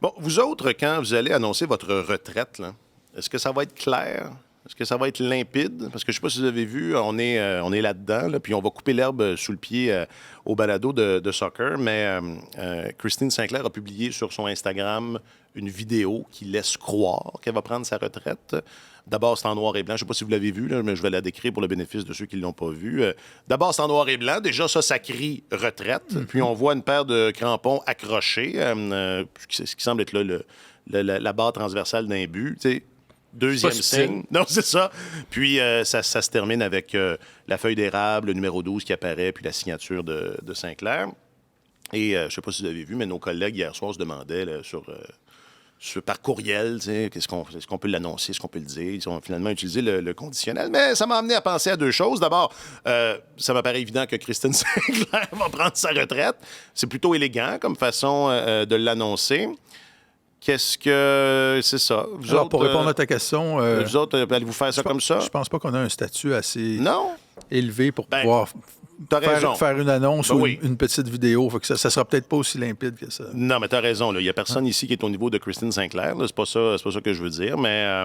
Bon, vous autres, quand vous allez annoncer votre retraite, là, est-ce que ça va être clair? Est-ce que ça va être limpide? Parce que je ne sais pas si vous avez vu, on est là-dedans, là, puis on va couper l'herbe sous le pied au balado de soccer, mais Christine Sinclair a publié sur son Instagram une vidéo qui laisse croire qu'elle va prendre sa retraite. D'abord, c'est en noir et blanc. Je ne sais pas si vous l'avez vu, là, mais je vais la décrire pour le bénéfice de ceux qui ne l'ont pas vu. D'abord, c'est en noir et blanc. Déjà, ça crie retraite. Puis on voit une paire de crampons accrochés, ce qui semble être là, la barre transversale d'un but. Tu sais, deuxième signe. Non, c'est ça. Puis ça se termine avec la feuille d'érable, le numéro 12 qui apparaît, puis la signature de Sinclair. Et je ne sais pas si vous avez vu, mais nos collègues hier soir se demandaient là, par courriel, est-ce qu'on peut l'annoncer, est-ce qu'on peut le dire? Ils ont finalement utilisé le conditionnel. Mais ça m'a amené à penser à deux choses. D'abord, ça m'apparaît évident que Christine Sinclair va prendre sa retraite. C'est plutôt élégant comme façon de l'annoncer. Qu'est-ce que c'est ça? Vous Alors, autres, pour répondre à ta question... vous autres, allez-vous faire ça comme ça? Je pense pas qu'on a un statut assez Non? élevé pour pouvoir faire une annonce ou une petite vidéo. Fait que ça sera peut-être pas aussi limpide que ça. Non, mais tu as raison. Il n'y a personne ici qui est au niveau de Christine Sinclair. C'est pas ça que je veux dire. Mais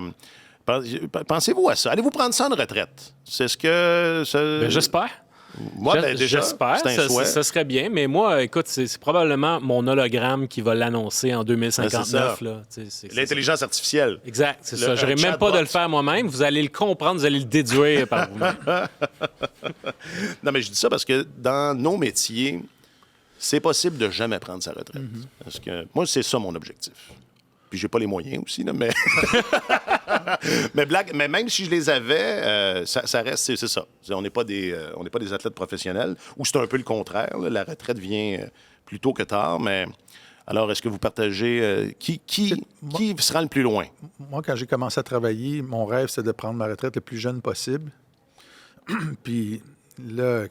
pensez-vous à ça? Allez-vous prendre ça en retraite? C'est ce que... Ben, j'espère. Moi, j'espère. Ça serait bien. Mais moi, écoute, c'est probablement mon hologramme qui va l'annoncer en 2059. Là. L'intelligence artificielle. Exact, c'est ça. Je n'aurai même pas de le faire moi-même. Vous allez le comprendre, vous allez le déduire par vous-même. Non, mais je dis ça parce que dans nos métiers, c'est possible de jamais prendre sa retraite. Parce que moi, c'est ça mon objectif. Puis j'ai pas les moyens aussi, là, mais... mais même si je les avais, ça reste, c'est ça. On n'est pas des athlètes professionnels, ou c'est un peu le contraire. Là. La retraite vient plus tôt que tard, mais... Alors, est-ce que vous partagez... Qui sera le plus loin? Moi, quand j'ai commencé à travailler, mon rêve, c'était de prendre ma retraite le plus jeune possible. Puis... Là,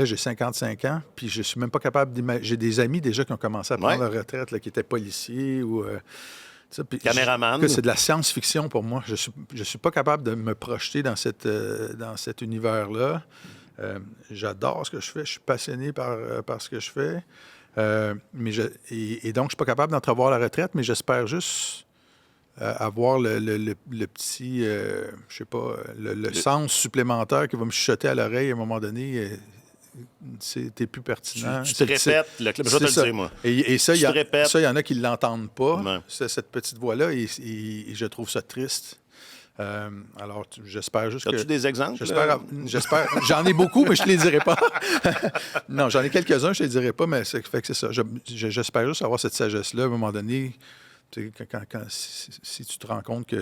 j'ai 55 ans, puis je suis même pas capable d'imaginer... J'ai des amis déjà qui ont commencé à prendre leur retraite, là, qui étaient policiers ou... Caméraman. C'est de la science-fiction pour moi. Je suis pas capable de me projeter dans cet univers-là. J'adore ce que je fais. Je suis passionné par ce que je fais. Et donc, je suis pas capable d'entrevoir la retraite, mais j'espère juste avoir le petit, je sais pas, le sens supplémentaire qui va me chuchoter à l'oreille à un moment donné. T'es plus pertinent. Tu te répètes, je vais te le dire, moi. Et ça, il y en a qui ne l'entendent pas, ouais. Cette petite voix-là, et je trouve ça triste. Alors, j'espère juste que... As-tu des exemples? J'espère. J'en ai beaucoup, mais je ne te les dirai pas. Non, j'en ai quelques-uns, je ne te les dirai pas, mais c'est ça. J'espère juste avoir cette sagesse-là à un moment donné. Si tu te rends compte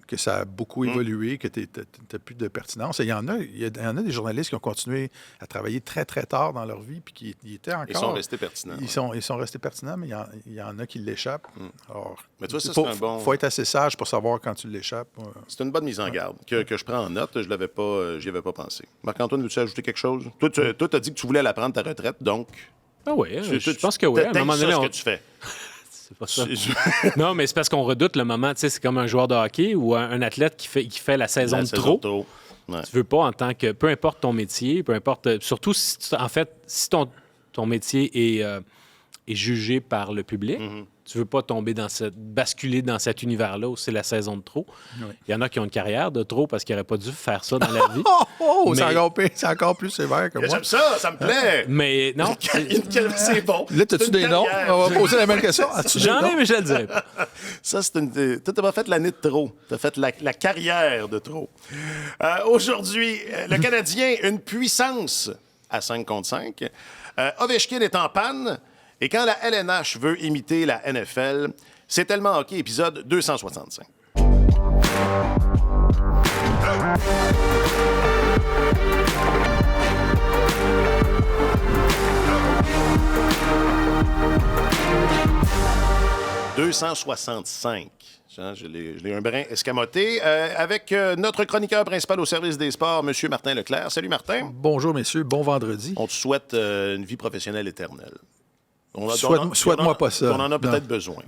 que ça a beaucoup évolué, que tu n'as plus de pertinence. Et il y en a des journalistes qui ont continué à travailler très, très tard dans leur vie, puis qui étaient encore... Ils sont restés pertinents. Ils sont restés pertinents, mais il y en a qui l'échappent. Alors, mais toi, ça, c'est un bon... Il faut être assez sage pour savoir quand tu l'échappes. C'est une bonne mise en garde que je prends en note. Je l'avais pas, j'y avais pas pensé. Marc-Antoine, veux-tu ajouter quelque chose? Toi, tu as dit que tu voulais la prendre, ta retraite, donc... Ah oui, je pense que oui. À un moment donné, ce que tu fais. C'est pas ça. Non, mais c'est parce qu'on redoute le moment. Tu sais, c'est comme un joueur de hockey ou un athlète qui fait la saison de trop. Ouais. Tu veux pas en tant que... Peu importe ton métier, peu importe... Surtout si, si ton métier est jugé par le public, tu veux pas basculer dans cet univers-là où c'est la saison de trop. Oui. Il y en a qui ont une carrière de trop parce qu'ils n'auraient pas dû faire ça dans la vie. Mais... C'est encore plus sévère que moi. J'aime ça me plaît. Mais non. C'est bon. Là, as-tu des noms? On va poser la même question. J'en ai, mais je le dirai pas. Ça, c'est une... Toi, t'as pas fait l'année de trop. T'as fait la carrière de trop. Aujourd'hui, le Canadien, une puissance à 5 contre 5. Ovechkin est en panne. Et quand la LNH veut imiter la NFL, c'est tellement hockey, épisode 265. « 265. Je l'ai un brin escamoté. Avec notre chroniqueur principal au service des sports, M. Martin Leclerc. Salut, Martin. Bonjour, messieurs. Bon vendredi. On te souhaite une vie professionnelle éternelle. Souhaite-moi pas ça. On en a peut-être besoin.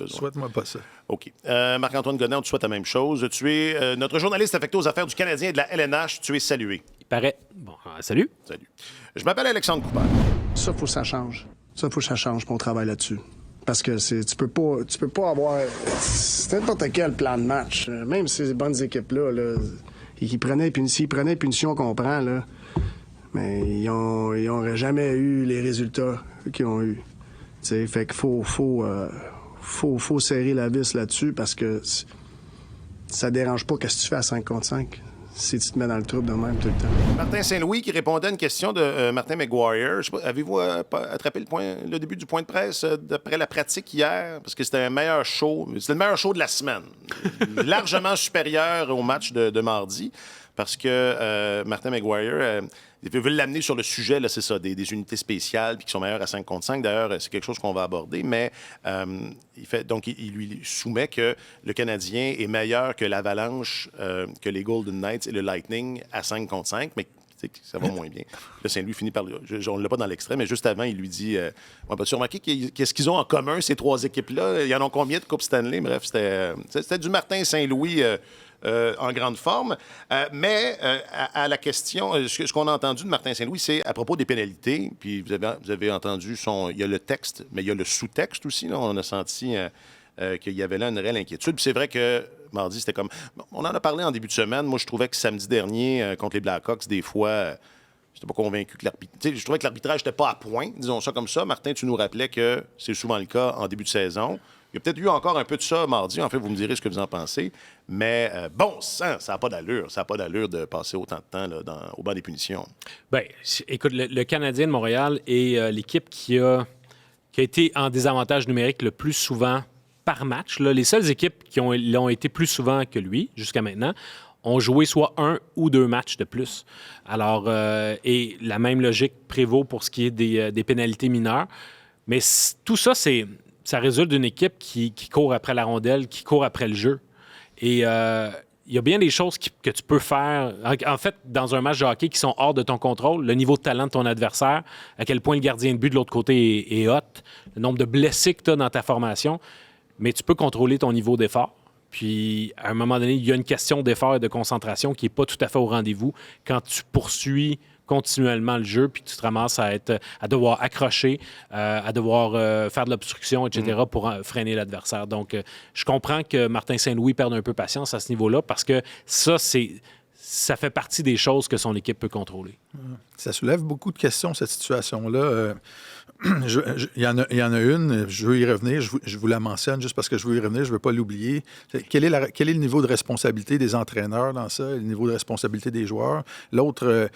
Souhaite-moi pas ça. OK. Marc-Antoine Godin, on te souhaite la même chose. Tu es notre journaliste affecté aux affaires du Canadien et de la LNH. Tu es salué. Il paraît. Bon, salut. Salut. Je m'appelle Alexandre Coupard. Ça, faut que ça change. Ça, faut que ça change, puis on travaille là-dessus. Parce que tu peux pas avoir... C'est n'importe quel plan de match. Même ces bonnes équipes-là, là, s'ils prenaient les punitions qu'on prend, là, mais ils n'auraient jamais eu les résultats qu'ils ont eu. T'sais, fait qu'il faut serrer la vis là-dessus parce que ça dérange pas qu'est-ce que tu fais à 5 contre 5. Si tu te mets dans le trouble de même tout le temps. Martin Saint-Louis qui répondait à une question de Martin McGuire. Je sais pas, avez-vous attrapé le début du point de presse d'après la pratique hier? Parce que c'était un meilleur show. C'était le meilleur show de la semaine. Largement supérieur au match de mardi. Parce que Martin McGuire... ils veulent l'amener sur le sujet, là, c'est ça, des unités spéciales puis qui sont meilleures à 5 contre 5. D'ailleurs, c'est quelque chose qu'on va aborder, mais il lui soumet que le Canadien est meilleur que l'Avalanche, que les Golden Knights et le Lightning à 5 contre 5, mais ça va moins bien. Là, Saint-Louis finit par... on ne l'a pas dans l'extrait, mais juste avant, il lui dit... As-tu remarqué qu'est-ce qu'ils ont en commun, ces trois équipes-là? Il y en a combien de Coupe Stanley? Bref, c'était du Martin Saint-Louis... en grande forme. Mais à la question, ce qu'on a entendu de Martin Saint-Louis, c'est à propos des pénalités. Puis vous avez entendu il y a le texte, mais il y a le sous-texte aussi. Là. On a senti qu'il y avait là une réelle inquiétude. Puis c'est vrai que mardi, c'était comme... On en a parlé en début de semaine. Moi, je trouvais que samedi dernier, contre les Blackhawks, des fois... je n'étais pas convaincu que l'arbitrage... Je trouvais que l'arbitrage n'était pas à point, disons ça comme ça. Martin, tu nous rappelais que c'est souvent le cas en début de saison. Il y a peut-être eu encore un peu de ça mardi. En fait, vous me direz ce que vous en pensez. Mais bon sang, ça n'a pas d'allure. Ça n'a pas d'allure de passer autant de temps là, au banc des punitions. Bien, écoute, le Canadien de Montréal est l'équipe qui a été en désavantage numérique le plus souvent par match. Là. Les seules équipes qui l'ont été plus souvent que lui, jusqu'à maintenant, ont joué soit 1 ou 2 matchs de plus. Alors, et la même logique prévaut pour ce qui est des pénalités mineures. Mais tout ça, ça résulte d'une équipe qui court après la rondelle, qui court après le jeu. Et il y a bien des choses que tu peux faire, en fait, dans un match de hockey qui sont hors de ton contrôle. Le niveau de talent de ton adversaire, à quel point le gardien de but de l'autre côté est hot, le nombre de blessés que tu as dans ta formation. Mais tu peux contrôler ton niveau d'effort. Puis, à un moment donné, il y a une question d'effort et de concentration qui n'est pas tout à fait au rendez-vous quand tu poursuis continuellement le jeu, puis tu te ramasses à devoir accrocher, à devoir faire de l'obstruction, etc., pour freiner l'adversaire. Donc, je comprends que Martin Saint-Louis perde un peu patience à ce niveau-là, parce que ça fait partie des choses que son équipe peut contrôler. Ça soulève beaucoup de questions, cette situation-là. Il y en a une, je veux y revenir, je vous la mentionne juste parce que je veux y revenir, je ne veux pas l'oublier. Quel est le niveau de responsabilité des entraîneurs dans ça, le niveau de responsabilité des joueurs? L'autre,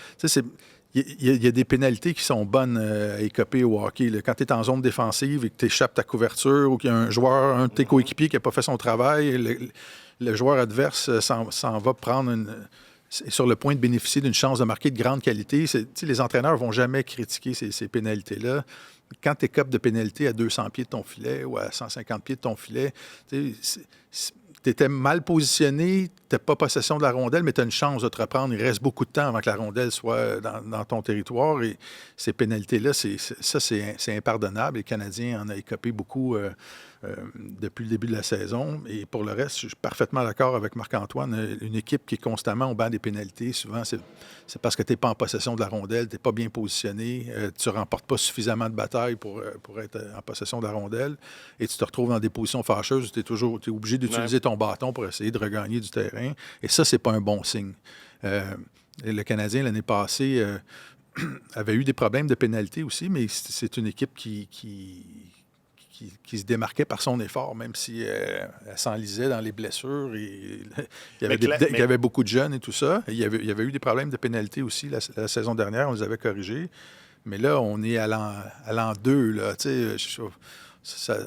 il y a des pénalités qui sont bonnes à écoper au hockey. Là. Quand tu es en zone défensive et que tu échappes ta couverture ou qu'il y a un de tes coéquipiers qui n'a pas fait son travail, le joueur adverse s'en va prendre sur le point de bénéficier d'une chance de marquer de grande qualité. Les entraîneurs ne vont jamais critiquer ces pénalités-là. Quand tu écopes de pénalités à 200 pieds de ton filet ou à 150 pieds de ton filet, tu étais mal positionné, tu n'as pas possession de la rondelle, mais tu as une chance de te reprendre. Il reste beaucoup de temps avant que la rondelle soit dans ton territoire. Et ces pénalités-là, c'est impardonnable. Les Canadiens en ont écopé beaucoup depuis le début de la saison. Et pour le reste, je suis parfaitement d'accord avec Marc-Antoine. Une équipe qui est constamment au banc des pénalités, souvent, c'est parce que tu n'es pas en possession de la rondelle, tu n'es pas bien positionné, tu ne remportes pas suffisamment de batailles pour être en possession de la rondelle, et tu te retrouves dans des positions fâcheuses où tu es obligé d'utiliser ton bâton pour essayer de regagner du terrain. Et ça, c'est pas un bon signe. Le Canadien, l'année passée, avait eu des problèmes de pénalité aussi, mais c'est une équipe qui se démarquait par son effort, même si elle s'enlisait dans les blessures. Et il y avait beaucoup de jeunes et tout ça. Il y avait eu des problèmes de pénalité aussi la saison dernière. On les avait corrigés. Mais là, on est à l'an 2. Là,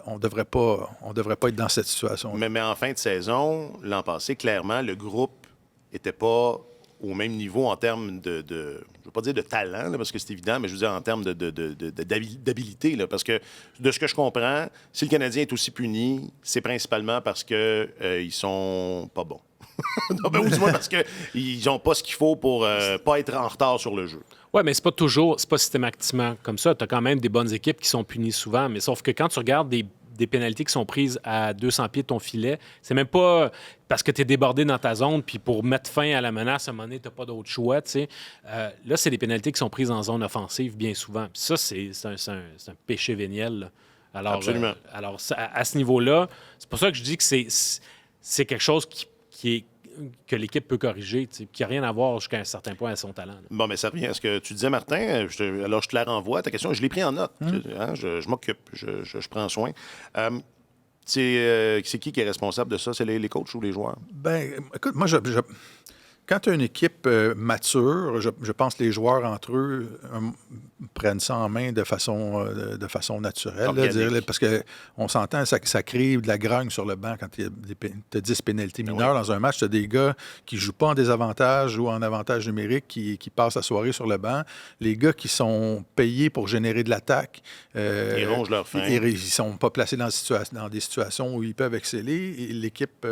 on devrait pas être dans cette situation. Mais en fin de saison, l'an passé, clairement, le groupe n'était pas au même niveau en termes de je ne veux pas dire de talent, là, parce que c'est évident, mais je veux dire en termes d'habilité. Là, parce que de ce que je comprends, si le Canadien est aussi puni, c'est principalement parce qu'ils sont pas bons. Ou du moins parce qu'ils n'ont pas ce qu'il faut pour pas être en retard sur le jeu. Oui, mais c'est pas systématiquement comme ça. Tu as quand même des bonnes équipes qui sont punies souvent, mais sauf que quand tu regardes des pénalités qui sont prises à 200 pieds de ton filet, c'est même pas parce que tu es débordé dans ta zone, puis pour mettre fin à la menace, à un moment donné, tu n'as pas d'autre choix. Là, c'est des pénalités qui sont prises en zone offensive bien souvent. Puis ça, c'est un péché véniel. Alors, Absolument. À ce niveau-là, c'est pour ça que je dis que c'est quelque chose que l'équipe peut corriger, qui n'a rien à voir jusqu'à un certain point à son talent. Là. Bon, mais ça revient à ce que tu disais, Martin. Alors, je te la renvoie. Ta question, je l'ai pris en note. Hein, je m'occupe. Je prends soin. C'est qui est responsable de ça? C'est les coachs ou les joueurs? Ben, écoute, moi, quand tu as une équipe mature, je pense que les joueurs entre eux prennent ça en main de façon naturelle. Là, parce qu'on s'entend, ça crée de la grogne sur le banc quand tu as 10 pénalités mineures dans un match. Tu as des gars qui ne jouent pas en désavantage ou en avantage numérique, qui passent la soirée sur le banc. Les gars qui sont payés pour générer de l'attaque, ils rongent leur faim. Ils ne sont pas placés dans des situations où ils peuvent exceller. Et l'équipe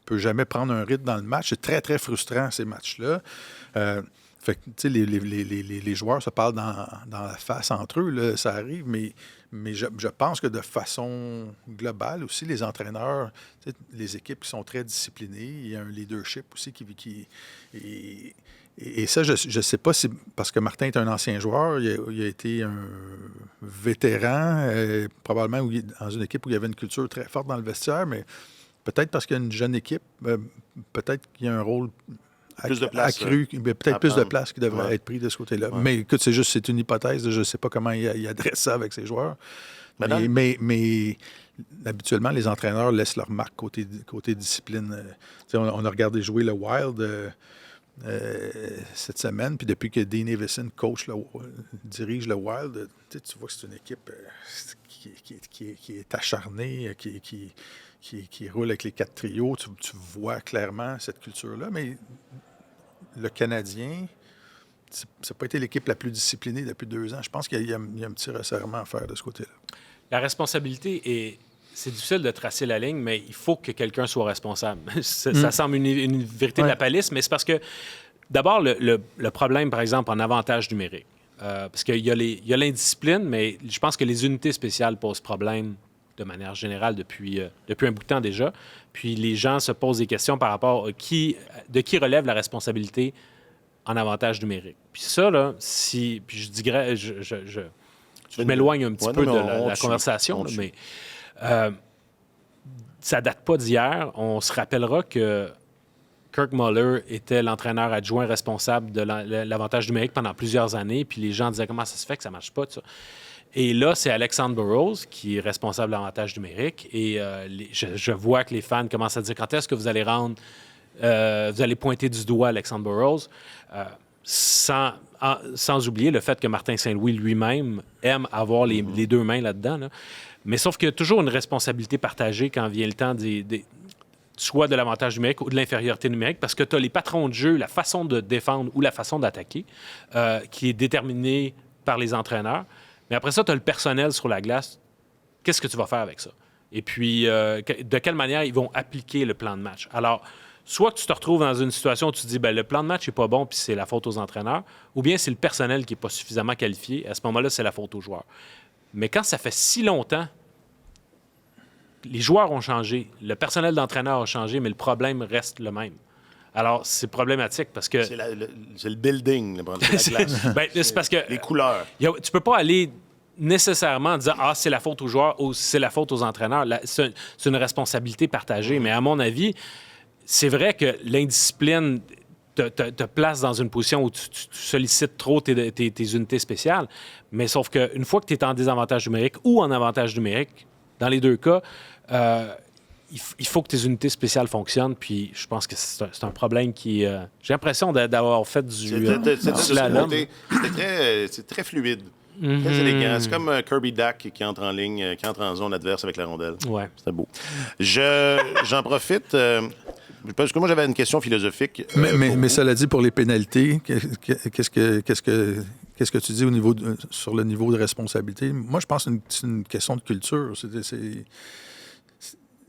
peut jamais prendre un rythme dans le match. C'est très, très frustrant, ces matchs-là. Fait que, tu sais, les joueurs se parlent dans la face entre eux, là, ça arrive, mais je pense que de façon globale aussi, les entraîneurs, les équipes qui sont très disciplinées, il y a un leadership aussi et ça, je ne sais pas si... Parce que Martin est un ancien joueur, il a été un vétéran, probablement dans une équipe où il y avait une culture très forte dans le vestiaire, mais peut-être parce qu'il y a une jeune équipe, peut-être qu'il y a un rôle plus de place, accru, peut-être plus de place qui devrait être pris de ce côté-là. Ouais. Mais écoute, c'est une hypothèse, je ne sais pas comment il adresse ça avec ses joueurs. Mais habituellement, les entraîneurs laissent leur marque côté discipline. On a regardé jouer le Wild cette semaine, puis depuis que Dean Evason dirige le Wild, tu vois que c'est une équipe qui est acharnée, qui roule avec les 4 trios. Tu vois clairement cette culture-là, mais le Canadien, ça n'a pas été l'équipe la plus disciplinée depuis 2 ans. Je pense qu'il y a un petit resserrement à faire de ce côté-là. La responsabilité c'est difficile de tracer la ligne, mais il faut que quelqu'un soit responsable. Ça semble une vérité de la palisse, mais c'est parce que, d'abord, le problème, par exemple, en avantage numérique, parce qu'il y a l'indiscipline, mais je pense que les unités spéciales posent problème de manière générale depuis un bout de temps déjà. Puis les gens se posent des questions par rapport à de qui relève la responsabilité en avantage numérique. Puis ça, là, puis je dirais, je m'éloigne un petit peu de la conversation, là, mais ça date pas d'hier. On se rappellera que Kirk Muller était l'entraîneur adjoint responsable de l'avantage numérique pendant plusieurs années, puis les gens disaient comment ça se fait que ça marche pas, tout ça. Et là, c'est Alexander Burroughs qui est responsable de l'avantage numérique. Et je vois que les fans commencent à dire quand est-ce que vous allez vous allez pointer du doigt Alexander Burroughs, sans oublier le fait que Martin Saint-Louis lui-même aime avoir les 2 mains là-dedans. Là. Mais sauf qu'il y a toujours une responsabilité partagée quand vient le temps soit de l'avantage numérique ou de l'infériorité numérique, parce que tu as les patrons de jeu, la façon de défendre ou la façon d'attaquer, qui est déterminée par les entraîneurs. Mais après ça, tu as le personnel sur la glace. Qu'est-ce que tu vas faire avec ça? Et puis, de quelle manière ils vont appliquer le plan de match? Alors, soit tu te retrouves dans une situation où tu te dis, le plan de match n'est pas bon puis c'est la faute aux entraîneurs, ou bien c'est le personnel qui n'est pas suffisamment qualifié. À ce moment-là, c'est la faute aux joueurs. Mais quand ça fait si longtemps, les joueurs ont changé, le personnel d'entraîneur a changé, mais le problème reste le même. Alors, c'est problématique parce que... C'est le building, la glace. C'est parce que... Les couleurs. Tu peux pas aller nécessairement en disant « Ah, c'est la faute aux joueurs » ou « C'est la faute aux entraîneurs ». C'est une responsabilité partagée. Mais à mon avis, c'est vrai que l'indiscipline te place dans une position où tu sollicites trop tes unités spéciales. Mais sauf qu'une fois que tu es en désavantage numérique ou en avantage numérique, dans les 2 cas... il faut que tes unités spéciales fonctionnent, puis je pense que c'est un problème qui... j'ai l'impression d'avoir fait du slalom. C'est très fluide, très élégant. C'est comme Kirby Dack qui entre en ligne, qui entre en zone adverse avec la rondelle. Ouais. C'était beau. J'en profite... parce que moi, j'avais une question philosophique. Mais cela dit, pour les pénalités, qu'est-ce que tu dis sur le niveau de responsabilité? Moi, je pense que c'est une question de culture.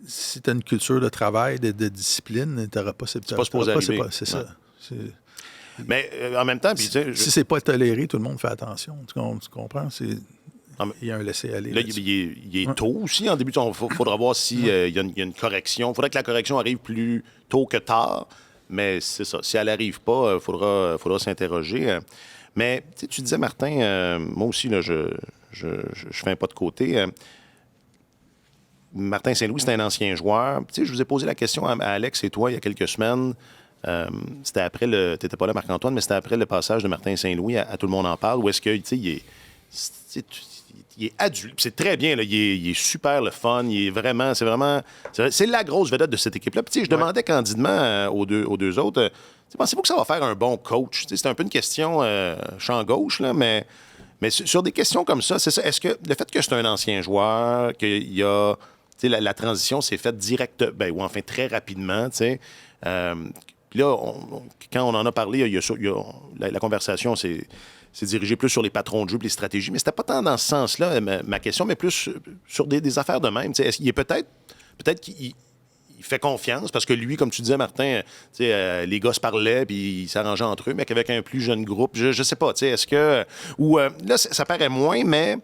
Si tu as une culture de travail, de discipline, tu n'auras pas cette... C'est pas supposé arriver. C'est ça. Mais en même temps... Si c'est pas toléré, tout le monde fait attention. Tu comprends? Il y a un laisser-aller. Là, il est tôt aussi. En début, il faudra voir s'il y a une correction. Il faudrait que la correction arrive plus tôt que tard. Mais c'est ça. Si elle n'arrive pas, il faudra s'interroger. Mais tu disais, Martin, moi aussi, là, je fais un pas de côté. Martin Saint-Louis, c'est un ancien joueur. Tu sais, je vous ai posé la question à Alex et toi il y a quelques semaines. C'était après le... T'étais pas là, Marc-Antoine, mais c'était après le passage de Martin Saint-Louis à Tout le monde en parle, où est-ce que, tu sais, il est adulte. C'est très bien, là. Il est super le fun. Il est vraiment... C'est la grosse vedette de cette équipe-là. Puis, tu sais, je demandais candidement aux deux autres, pensez-vous que ça va faire un bon coach? C'est un peu une question champ gauche, là, mais sur des questions comme ça, c'est ça. Est-ce que le fait que c'est un ancien joueur, qu'il y a... La transition s'est faite ou enfin très rapidement, tu sais. Puis là, quand on en a parlé, la conversation s'est dirigée plus sur les patrons de jeu et les stratégies, mais c'était pas tant dans ce sens-là, ma question, mais plus sur des affaires de même. Est-ce qu'il est peut-être qu'il fait confiance, parce que lui, comme tu disais, Martin, les gars se parlaient puis ils s'arrangeaient entre eux, mais qu'avec un plus jeune groupe, je sais pas, est-ce que... là, ça paraît moins, mais...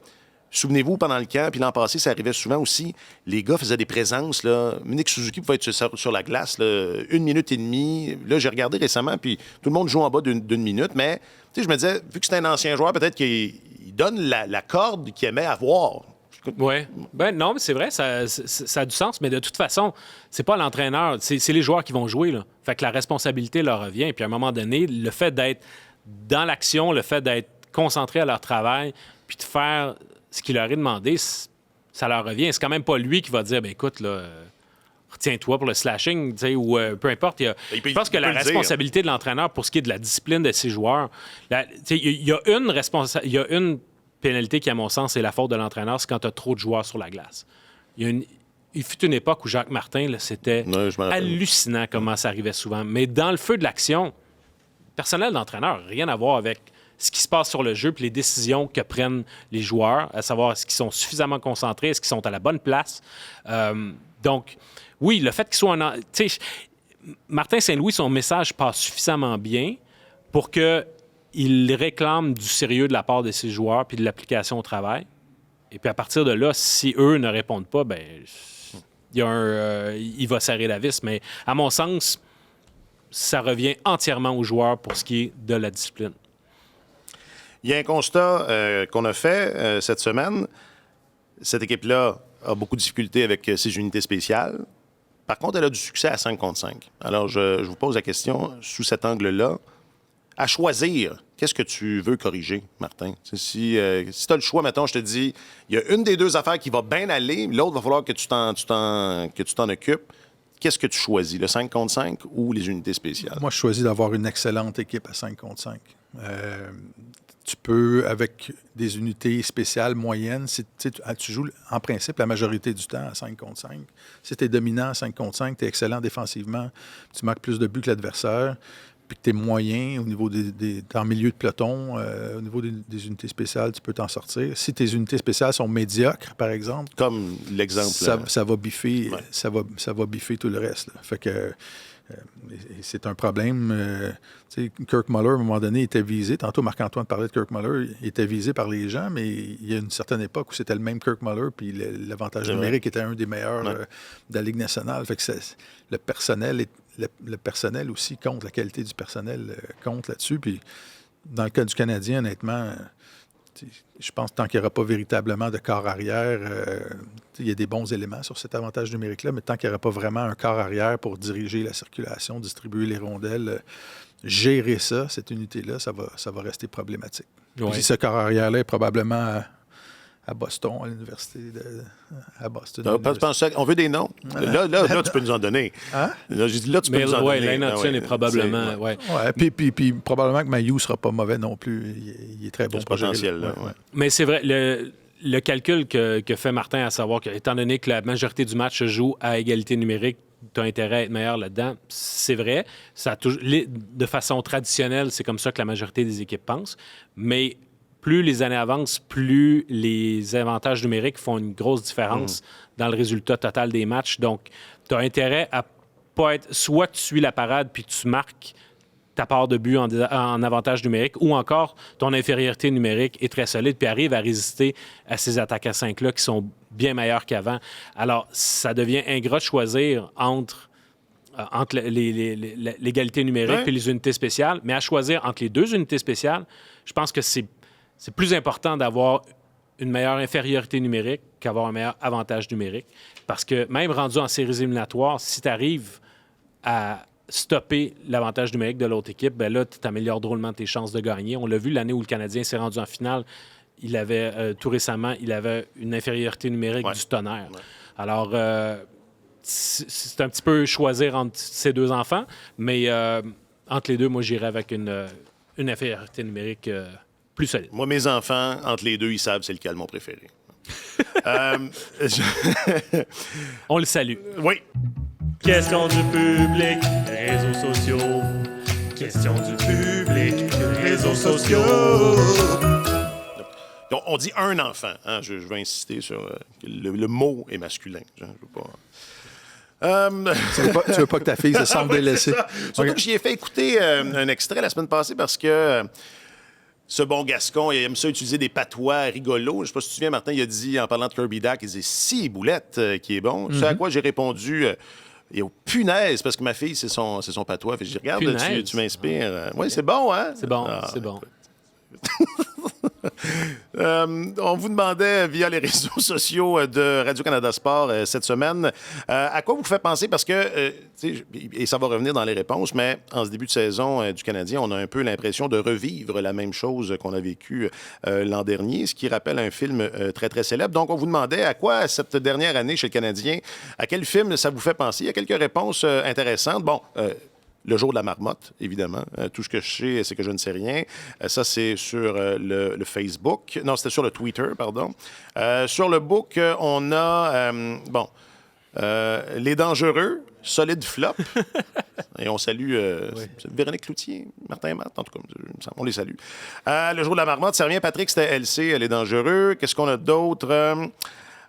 Souvenez-vous, pendant le camp, puis l'an passé, ça arrivait souvent aussi, les gars faisaient des présences. Là. Munich Suzuki pouvait être sur la glace 1 minute et demie. Là, j'ai regardé récemment, puis tout le monde joue en bas d'une minute. Mais je me disais, vu que c'est un ancien joueur, peut-être qu'il donne la corde qu'il aimait avoir. Oui. Ben non, mais c'est vrai, ça a du sens. Mais de toute façon, c'est pas l'entraîneur, c'est les joueurs qui vont jouer. Là. Fait que la responsabilité leur revient. Puis à un moment donné, le fait d'être dans l'action, le fait d'être concentré à leur travail, puis de faire... ce qu'il leur est demandé, ça leur revient. C'est quand même pas lui qui va dire, écoute, là, retiens-toi pour le slashing, ou peu importe. Je pense que la responsabilité de l'entraîneur pour ce qui est de la discipline de ses joueurs, il y a une pénalité qui, à mon sens, c'est la faute de l'entraîneur, c'est quand tu as trop de joueurs sur la glace. Il fut une époque où Jacques Martin, là, c'était hallucinant comment ça arrivait souvent. Mais dans le feu de l'action, personnel d'entraîneur, rien à voir avec ce qui se passe sur le jeu puis les décisions que prennent les joueurs, à savoir est-ce qu'ils sont suffisamment concentrés, est-ce qu'ils sont à la bonne place. Donc, oui, le fait qu'il soit Martin Saint-Louis, son message passe suffisamment bien pour qu'il réclame du sérieux de la part de ses joueurs puis de l'application au travail. Et puis à partir de là, si eux ne répondent pas, il va serrer la vis. Mais à mon sens, ça revient entièrement aux joueurs pour ce qui est de la discipline. Il y a un constat qu'on a fait cette semaine. Cette équipe-là a beaucoup de difficultés avec ses unités spéciales. Par contre, elle a du succès à 5 contre 5. Alors, je vous pose la question sous cet angle-là. À choisir, qu'est-ce que tu veux corriger, Martin? Si tu as le choix, mettons, je te dis, il y a une des deux affaires qui va bien aller, l'autre, va falloir que tu t'en occupes. Qu'est-ce que tu choisis, le 5 contre 5 ou les unités spéciales? Moi, je choisis d'avoir une excellente équipe à 5 contre 5. Tu peux, avec des unités spéciales moyennes, tu joues en principe la majorité du temps à 5 contre 5. Si tu es dominant à 5 contre 5, tu es excellent défensivement, tu marques plus de buts que l'adversaire, puis que tu es moyen au niveau en milieu de peloton, au niveau des unités spéciales, tu peux t'en sortir. Si tes unités spéciales sont médiocres, par exemple, comme l'exemple, ça va biffer, ça va biffer tout le reste. Là. Fait que c'est un problème. Kirk Muller, à un moment donné, était visé. Tantôt, Marc-Antoine parlait de Kirk Muller. Il était visé par les gens, mais il y a une certaine époque où c'était le même Kirk Muller, puis l'avantage numérique était un des meilleurs de la Ligue nationale. Fait que le personnel aussi compte, la qualité du personnel compte là-dessus. Puis dans le cas du Canadien, honnêtement, je pense que tant qu'il n'y aura pas véritablement de corps arrière, il y a des bons éléments sur cet avantage numérique-là, mais tant qu'il n'y aura pas vraiment un corps arrière pour diriger la circulation, distribuer les rondelles, gérer ça, cette unité-là, ça va rester problématique. Ouais. Puis ce corps arrière-là est probablement à Boston, à l'université à Boston. On veut des noms. Là, tu peux nous en donner. Hein? Là, j'ai dit, là, tu peux nous en donner. Lane Hutson est probablement... Puis probablement que Mailloux ne sera pas mauvais non plus. Il est très bon. Ce potentiel, là. Ouais. Mais c'est vrai, le calcul que fait Martin, à savoir que, étant donné que la majorité du match se joue à égalité numérique, tu as intérêt à être meilleur là-dedans, c'est vrai. De façon traditionnelle, c'est comme ça que la majorité des équipes pensent. Mais plus les années avancent, plus les avantages numériques font une grosse différence dans le résultat total des matchs. Donc, tu as intérêt à pas être... Soit que tu suis la parade puis tu marques ta part de but en avantage numérique, ou encore ton infériorité numérique est très solide puis arrive à résister à ces attaques à 5-là qui sont bien meilleurs qu'avant. Alors, ça devient ingrat de choisir entre l'égalité numérique et les unités spéciales, mais à choisir entre les deux unités spéciales, je pense que c'est plus important d'avoir une meilleure infériorité numérique qu'avoir un meilleur avantage numérique. Parce que même rendu en séries éliminatoires, si tu arrives à stopper l'avantage numérique de l'autre équipe, ben là, tu améliores drôlement tes chances de gagner. On l'a vu l'année où le Canadien s'est rendu en finale. Il avait, tout récemment, il avait une infériorité numérique du tonnerre. Ouais. Alors, c'est un petit peu choisir entre ces deux enfants, mais entre les deux, moi, j'irais avec une infériorité numérique plus solide. Moi, mes enfants, entre les deux, ils savent c'est lequel mon préféré. On le salue. Oui. Question du public, réseaux sociaux. Question du public, réseaux sociaux. On dit un enfant. Hein? Je veux insister sur le mot est masculin. Je veux pas... Tu veux pas que ta fille se sente délaissée? Surtout que j'y ai fait écouter un extrait la semaine passée parce que ce bon Gascon, il aime ça utiliser des patois rigolos. Je sais pas si tu te souviens, Martin, il a dit, en parlant de Kirby Dack, il disait « Si, boulette, qui est bon. C'est à quoi j'ai répondu et au punaise, parce que ma fille, c'est son patois. Fait que je dis, regarde, tu m'inspires. Oui, c'est bon, hein? C'est bon, c'est bon. On vous demandait via les réseaux sociaux de Radio-Canada Sport cette semaine à quoi vous fait penser, parce que, et ça va revenir dans les réponses, mais en ce début de saison du Canadien, on a un peu l'impression de revivre la même chose qu'on a vécu l'an dernier, ce qui rappelle un film très, très célèbre. Donc, on vous demandait à quoi cette dernière année chez le Canadien, à quel film ça vous fait penser. Il y a quelques réponses intéressantes. Bon, le jour de la marmotte, évidemment. Tout ce que je sais, c'est que je ne sais rien. Ça, c'est sur le Facebook. Non, c'était sur le Twitter, pardon. Sur le book, on a, Les Dangereux, solide flop. Et on salue Véronique Cloutier, Martin et Matt, en tout cas, on les salue. Le jour de la marmotte, ça revient, Patrick, c'était LC, Les Dangereux. Qu'est-ce qu'on a d'autre?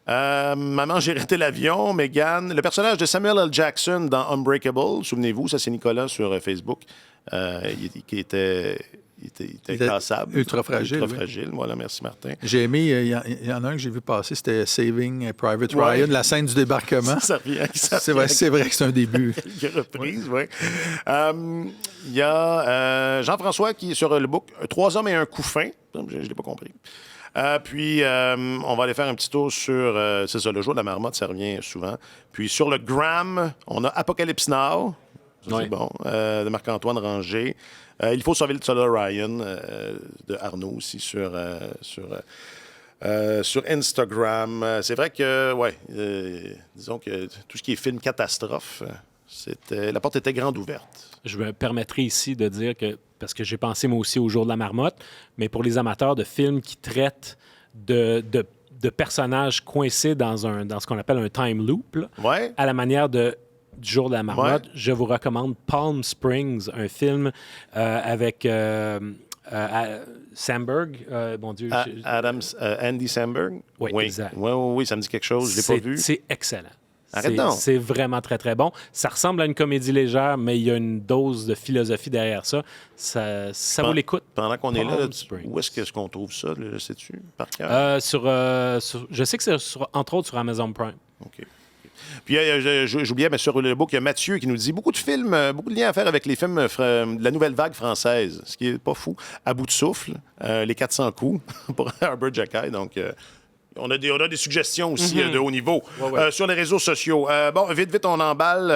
Maman, j'ai raté l'avion, Megan. Le personnage de Samuel L. Jackson dans Unbreakable, souvenez-vous, ça c'est Nicolas sur Facebook, qui était cassable. Ultra fragile. Ultra fragile, voilà, merci Martin. J'ai aimé, il y en a un que j'ai vu passer, c'était Saving Private Ryan, la scène du débarquement. Ça revient. C'est vrai que c'est un début. Quelques reprises, oui. Il y a Jean-François qui est sur le book, 3 hommes et un couffin. Je ne l'ai pas compris. Puis, on va aller faire un petit tour sur, c'est ça, le jour de la marmotte, ça revient souvent. Puis, sur le Gram, on a Apocalypse Now, ça, c'est bon, de Marc-Antoine Ranger. Il faut sauver le soldat Ryan, de Arnaud aussi, sur Instagram. C'est vrai que, disons que tout ce qui est film catastrophe, la porte était grande ouverte. Je me permettrai ici de dire que, parce que j'ai pensé moi aussi au jour de la marmotte, mais pour les amateurs de films qui traitent de personnages coincés dans ce qu'on appelle un time loop, là, à la manière du jour de la marmotte, je vous recommande Palm Springs, un film avec Samberg, mon Dieu. Andy Samberg? Oui, exact. Oui, ça me dit quelque chose, je ne l'ai pas vu. C'est excellent. Arrête donc. C'est vraiment très, très bon. Ça ressemble à une comédie légère, mais il y a une dose de philosophie derrière ça. Ça vaut l'écoute. Pendant qu'on est là, où est-ce qu'on trouve ça? Le sais-tu, par cœur? Je sais que c'est entre autres sur Amazon Prime. OK. Puis, j'oubliais, mais sur le book, il y a Mathieu qui nous dit beaucoup de films, beaucoup de liens à faire avec les films de la nouvelle vague française, ce qui n'est pas fou. À bout de souffle, Les 400 coups pour Herbert Jacquet. Donc, on a des suggestions aussi de haut niveau sur les réseaux sociaux. Vite, on emballe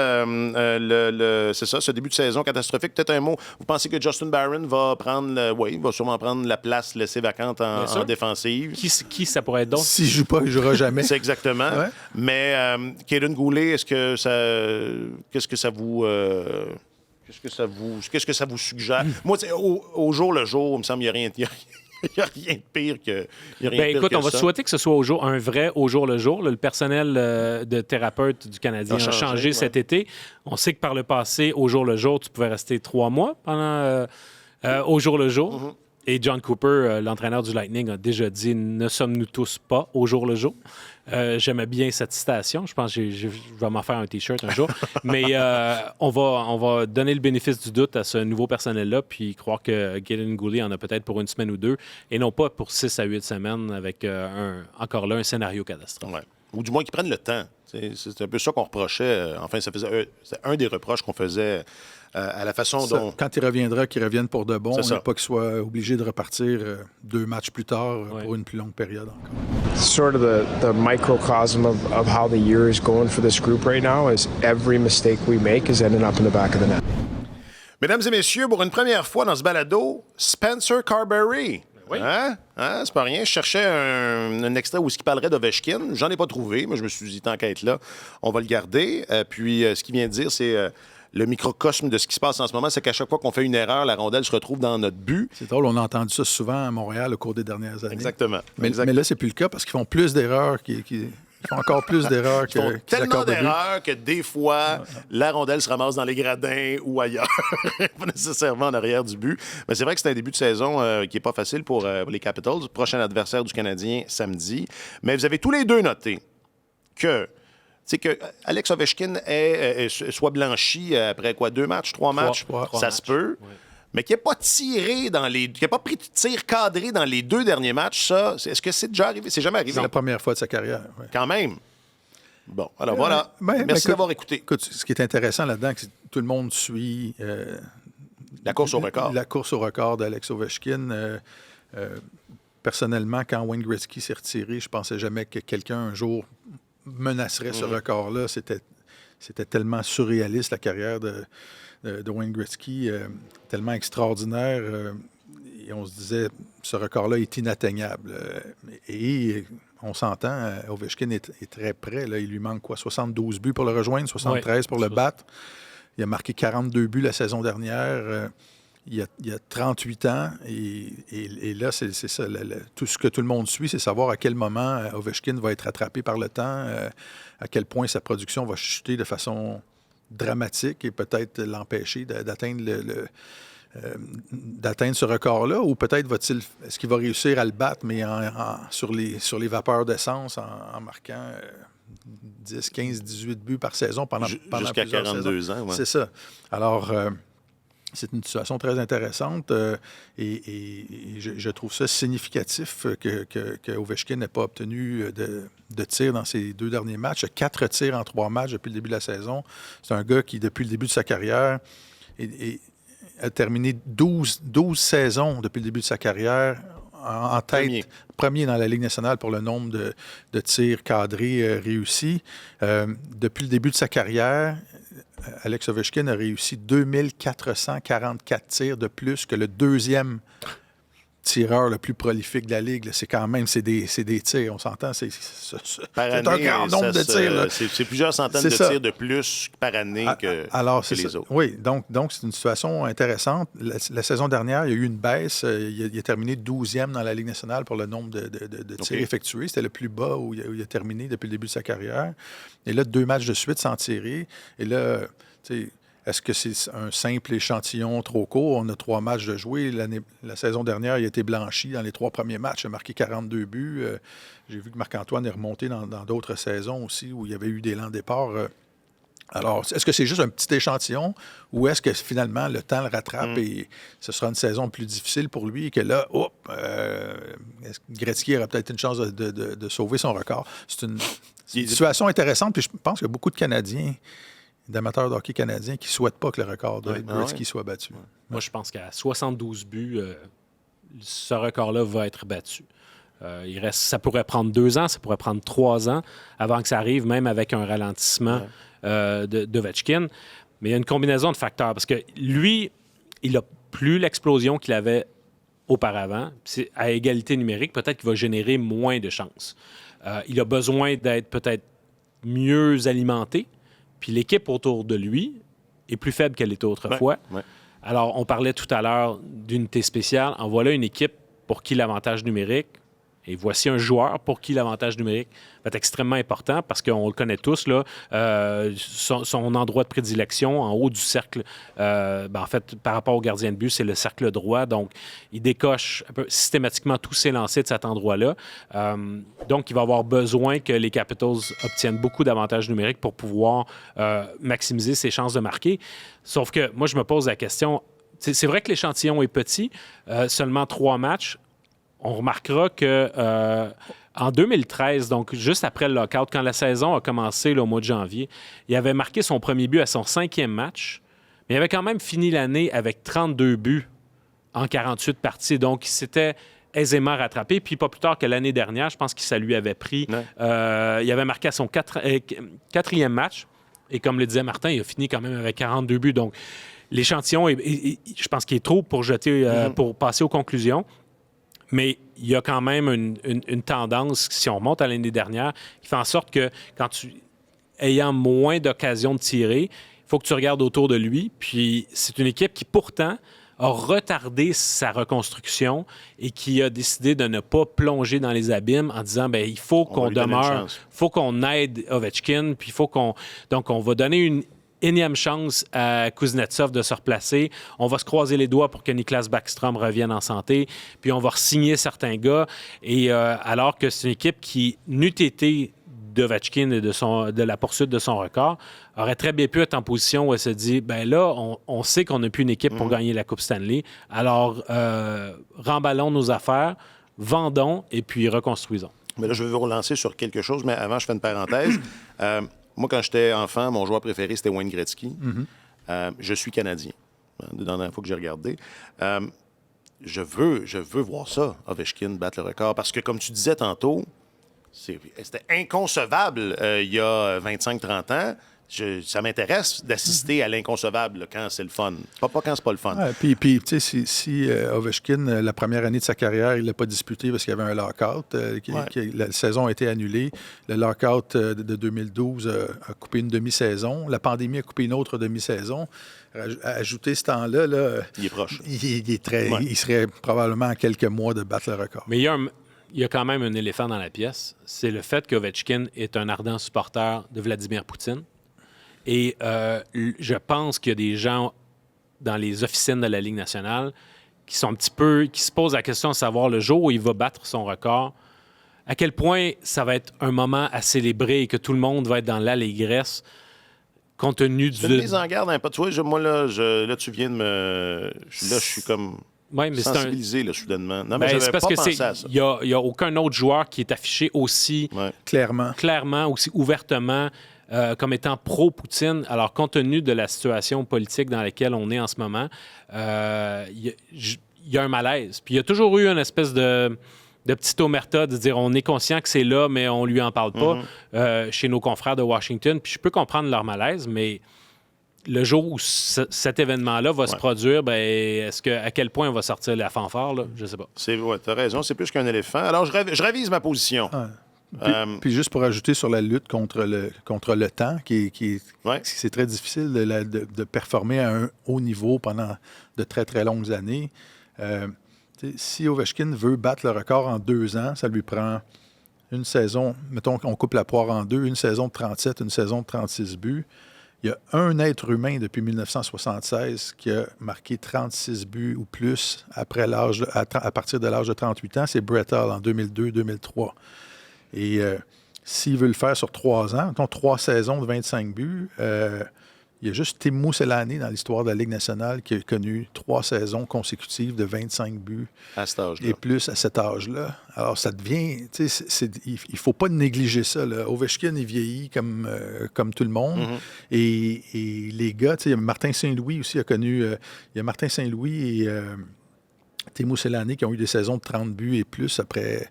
c'est ça, ce début de saison catastrophique. Peut-être un mot. Vous pensez que Justin Barron va va sûrement prendre la place laissée vacante en défensive? Qui ça pourrait être donc? S'il ne joue pas, il ne jouera jamais. C'est exactement. Ouais. Mais Caden Goulet, qu'est-ce que ça vous suggère? Moi, au jour le jour, il me semble qu'il n'y a rien. Il n'y a rien de pire que écoute, on va souhaiter que ce soit un vrai au jour le jour. Le personnel de thérapeute du Canadien a changé cet été. On sait que par le passé, au jour le jour, tu pouvais rester 3 mois pendant au jour le jour. Mm-hmm. Et John Cooper, l'entraîneur du Lightning, a déjà dit « Ne sommes-nous tous pas au jour le jour ». J'aimais bien cette citation. Je pense que je vais m'en faire un T-shirt un jour. Mais on va donner le bénéfice du doute à ce nouveau personnel-là puis croire que Caden Goulet en a peut-être pour 1 semaine ou 2 et non pas pour 6 à 8 semaines avec encore là un scénario catastrophe. Ouais. Ou du moins qu'ils prennent le temps. C'est un peu ça qu'on reprochait. Enfin, c'était un des reproches qu'on faisait à la façon dont... Quand il reviendra, qu'il revienne pour de bon, C'est ça. pas qu'il soit obligé de repartir 2 matchs plus tard pour une plus longue période encore. Sort of the microcosm of how the year is going for this group right now is every mistake we make is ending up in the back of the net. Mesdames et messieurs, pour une première fois dans ce balado, Spencer Carberry. Oui. Hein? C'est pas rien. Je cherchais un extrait où il parlerait d'Ovechkin. J'en ai pas trouvé, mais je me suis dit, tant qu'à être là, on va le garder. Puis, ce qu'il vient de dire, c'est le microcosme de ce qui se passe en ce moment, c'est qu'à chaque fois qu'on fait une erreur, la rondelle se retrouve dans notre but. C'est drôle, on a entendu ça souvent à Montréal au cours des dernières années. Exactement. Mais là, c'est plus le cas parce qu'ils font plus d'erreurs ils font encore plus d'erreurs Ils font qu'ils tellement accordent de but. d'erreurs que des fois, la rondelle se ramasse dans les gradins ou ailleurs, pas nécessairement en arrière du but. Mais c'est vrai que c'est un début de saison qui n'est pas facile pour les Capitals. Prochain adversaire du Canadien samedi. Mais vous avez tous les deux noté que Alex Ovechkin soit blanchi après quoi, 2 matchs, 3 matchs? Trois Ça matchs. se peut. Ouais. Mais qui n'a pas tiré qui n'a pas pris de tir cadré dans les 2 derniers matchs, ça, est-ce que c'est déjà arrivé? C'est jamais arrivé. C'est la première fois de sa carrière. Ouais. Quand même. Bon, alors voilà. Mais Merci écoute, d'avoir écouté. Écoute, ce qui est intéressant là-dedans, c'est que tout le monde suit La course au record. la course au record d'Alex Ovechkin. Personnellement, quand Wayne Gretzky s'est retiré, je pensais jamais que quelqu'un un jour menacerait ce record-là. C'était tellement surréaliste, la carrière de Wayne Gretzky, tellement extraordinaire. Et on se disait, ce record-là est inatteignable. Et on s'entend, Ovechkin est très près. Là. Il lui manque 72 buts pour le rejoindre, 73 pour le battre. Il a marqué 42 buts la saison dernière. Il y a 38 ans. Et là, c'est ça. Tout ce que tout le monde suit, c'est savoir à quel moment Ovechkin va être rattrapé par le temps, à quel point sa production va chuter de façon dramatique et peut-être l'empêcher d'atteindre d'atteindre ce record-là, ou peut-être est-ce qu'il va réussir à le battre, mais sur les vapeurs d'essence, en marquant 10, 15, 18 buts par saison pendant Jusqu'à plusieurs 42 saisons. ans. Ouais. C'est ça. Alors, c'est une situation très intéressante et je trouve ça significatif que Ovechkin n'ait pas obtenu de tir dans ses 2 derniers matchs. 4 tirs en 3 matchs depuis le début de la saison. C'est un gars qui, depuis le début de sa carrière, a terminé 12 saisons depuis le début de sa carrière en tête. Premier dans la Ligue nationale pour le nombre de tirs cadrés réussis. Depuis le début de sa carrière, Alex Ovechkin a réussi 2444 tirs de plus que le 2e tireur le plus prolifique de la Ligue. Là. C'est quand même, c'est des tirs, on s'entend. C'est un grand nombre de tirs. Là. C'est plusieurs centaines de tirs de plus par année que les autres. Oui, donc c'est une situation intéressante. La saison dernière, il y a eu une baisse. Il a terminé 12e dans la Ligue nationale pour le nombre de tirs effectués. C'était le plus bas où il a terminé depuis le début de sa carrière. Et là, 2 matchs de suite sans tirer. Et là, tu sais, est-ce que c'est un simple échantillon trop court? On a 3 matchs de jouer. La saison dernière, il a été blanchi dans les 3 premiers matchs. Il a marqué 42 buts. J'ai vu que Marc-Antoine est remonté dans d'autres saisons aussi où il y avait eu des lents départs. Alors, est-ce que c'est juste un petit échantillon ou est-ce que finalement le temps le rattrape et ce sera une saison plus difficile pour lui et que là, Gretzky aura peut-être une chance de sauver son record? C'est une situation intéressante. Puis je pense qu'il y a beaucoup de Canadiens, d'amateurs de hockey canadiens, qui ne souhaitent pas que le record de Gretzky soit battu. Moi, je pense qu'à 72 buts, ce record-là va être battu. Ça pourrait prendre 2 ans, ça pourrait prendre 3 ans avant que ça arrive, même avec un ralentissement d'Ovechkin. Mais il y a une combinaison de facteurs parce que lui, il n'a plus l'explosion qu'il avait auparavant. C'est à égalité numérique, peut-être qu'il va générer moins de chances. Il a besoin d'être peut-être mieux alimenté. Puis l'équipe autour de lui est plus faible qu'elle était autrefois. Ouais. Alors, on parlait tout à l'heure d'unité spéciale. En voilà une équipe pour qui l'avantage numérique, et voici un joueur pour qui l'avantage numérique va être extrêmement important parce qu'on le connaît tous, là, son endroit de prédilection en haut du cercle, en fait, par rapport au gardien de but, c'est le cercle droit. Donc, il décoche systématiquement tous ses lancers de cet endroit-là. Donc, il va avoir besoin que les Capitals obtiennent beaucoup d'avantages numériques pour pouvoir maximiser ses chances de marquer. Sauf que moi, je me pose la question, c'est vrai que l'échantillon est petit, seulement 3 matchs. On remarquera que En 2013, donc juste après le lockout, quand la saison a commencé là, au mois de janvier, il avait marqué son premier but à son 5e match, mais il avait quand même fini l'année avec 32 buts en 48 parties. Donc, il s'était aisément rattrapé. Puis pas plus tard que l'année dernière, je pense que ça lui avait pris... il avait marqué à son 4e match. Et comme le disait Martin, il a fini quand même avec 42 buts. Donc, l'échantillon, je pense qu'il est trop pour pour passer aux conclusions. Mais il y a quand même une tendance, si on remonte à l'année dernière, qui fait en sorte que ayant moins d'occasions de tirer, il faut que tu regardes autour de lui. Puis c'est une équipe qui, pourtant, a retardé sa reconstruction et qui a décidé de ne pas plonger dans les abîmes en disant, bien, il faut qu'on demeure, il faut qu'on aide Ovechkin, puis il faut qu'on... Donc, on va donner une énième chance à Kuznetsov de se replacer. On va se croiser les doigts pour que Niklas Backstrom revienne en santé. Puis on va re-signer certains gars. Et alors que c'est une équipe qui, n'eût été d'Ovechkin et de la poursuite de son record, aurait très bien pu être en position où elle se dit, ben là, on sait qu'on n'a plus une équipe pour gagner la Coupe Stanley. Alors, remballons nos affaires, vendons et puis reconstruisons. Mais là, je veux vous relancer sur quelque chose, mais avant, je fais une parenthèse. Moi, quand j'étais enfant, mon joueur préféré, c'était Wayne Gretzky. Je suis Canadien, la dernière fois que j'ai regardé. Je veux voir ça, Ovechkin battre le record. Parce que, comme tu disais tantôt, c'était inconcevable il y a 25-30 ans. Ça m'intéresse d'assister à l'inconcevable là, quand c'est le fun. Pas quand c'est pas le fun. Ouais, puis tu sais, si Ovechkin, la première année de sa carrière, il l'a pas disputé parce qu'il y avait un lockout. La saison a été annulée. Le lockout de 2012 a coupé une demi-saison. La pandémie a coupé une autre demi-saison. Ajouter ce temps-là, il est proche. Il serait probablement à quelques mois de battre le record. Mais il y a quand même un éléphant dans la pièce. C'est le fait qu'Ovechkin est un ardent supporter de Vladimir Poutine. Et je pense qu'il y a des gens dans les officines de la Ligue nationale qui se posent la question de savoir le jour où il va battre son record, à quel point ça va être un moment à célébrer et que tout le monde va être dans l'allégresse compte tenu du... C'est une mise en garde un peu. Tu vois, moi, là, tu viens de me... Là, je suis comme... Oui, mais sensibilisé, là, soudainement. Non, mais j'avais pas pensé à ça. Il n'y a aucun autre joueur qui est affiché aussi clairement, aussi ouvertement comme étant pro-Poutine. Alors, compte tenu de la situation politique dans laquelle on est en ce moment, il y a un malaise. Puis il y a toujours eu une espèce de petite omerta de dire on est conscient que c'est là, mais on lui en parle pas chez nos confrères de Washington. Puis je peux comprendre leur malaise, mais le jour où cet événement-là va se produire, ben, à quel point on va sortir la fanfare, là? Je sais pas. Ouais, tu as raison, c'est plus qu'un éléphant. Alors, je révise ma position. Puis juste pour ajouter sur la lutte contre le temps, c'est très difficile de performer à un haut niveau pendant de très, très longues années. Si Ovechkin veut battre le record en 2 ans, ça lui prend une saison, mettons qu'on coupe la poire en 2, une saison de 37, une saison de 36 buts. Il y a un être humain depuis 1976 qui a marqué 36 buts ou plus à partir de l'âge de 38 ans. C'est Brett Hull en 2002-2003. Et s'il veut le faire sur 3 ans, mettons 3 saisons de 25 buts, il y a juste Teemu Selanne dans l'histoire de la Ligue nationale qui a connu 3 saisons consécutives de 25 buts à cet âge-là. Et plus à cet âge-là. Alors, ça devient... il ne faut pas négliger ça. Là. Ovechkin, il vieillit comme tout le monde. Et les gars, il y a Martin Saint-Louis aussi a connu... il y a Martin Saint-Louis et... Teemu Selanne qui ont eu des saisons de 30 buts et plus après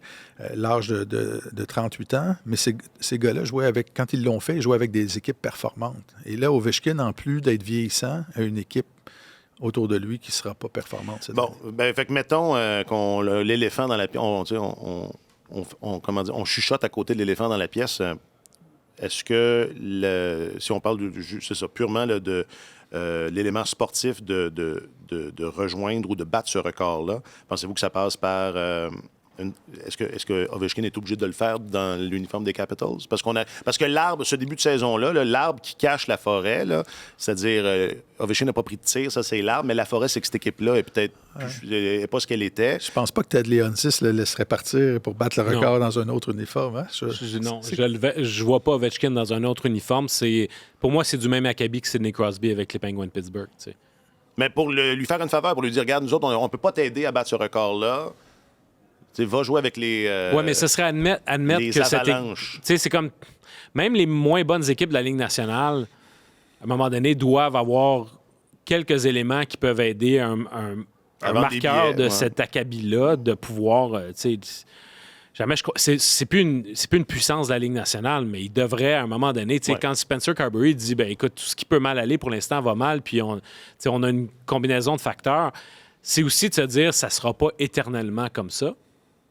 l'âge de 38 ans. Mais ces gars-là, quand ils l'ont fait, ils jouaient avec des équipes performantes. Et là, Ovechkin, en plus d'être vieillissant, a une équipe autour de lui qui ne sera pas performante. Fait que mettons qu'on l'éléphant dans la pièce, on chuchote à côté de l'éléphant dans la pièce. Est-ce que, si on parle c'est ça, purement là, de l'élément sportif de rejoindre ou de battre ce record-là, pensez-vous que ça passe par... Est-ce que Ovechkin est obligé de le faire dans l'uniforme des Capitals? Parce que l'arbre, ce début de saison-là, l'arbre qui cache la forêt, là, c'est-à-dire Ovechkin n'a pas pris de tir, ça c'est l'arbre, mais la forêt, c'est que cette équipe-là est peut-être pas ce qu'elle était. Je pense pas que Ted Leonsis le laisserait partir pour battre le record dans un autre uniforme. Hein? Non, je vois pas Ovechkin dans un autre uniforme. Pour moi, c'est du même acabit que Sidney Crosby avec les Penguins de Pittsburgh. T'sais. Mais pour lui faire une faveur, pour lui dire, regarde, nous autres, on peut pas t'aider à battre ce record-là. Tu sais, va jouer avec les... Oui, mais ce serait admettre les que cette... Tu avalanches. sais, c'est comme... Même les moins bonnes équipes de la Ligue nationale, à un moment donné, doivent avoir quelques éléments qui peuvent aider un Avoir des marqueur billets, de ouais. cet acabit-là de pouvoir... tu sais, jamais c'est plus une puissance de la Ligue nationale, mais il devrait, à un moment donné, tu sais, Ouais. quand Spencer Carberry dit, ben écoute, tout ce qui peut mal aller pour l'instant va mal, puis on a une combinaison de facteurs, c'est aussi de se dire, ça sera pas éternellement comme ça.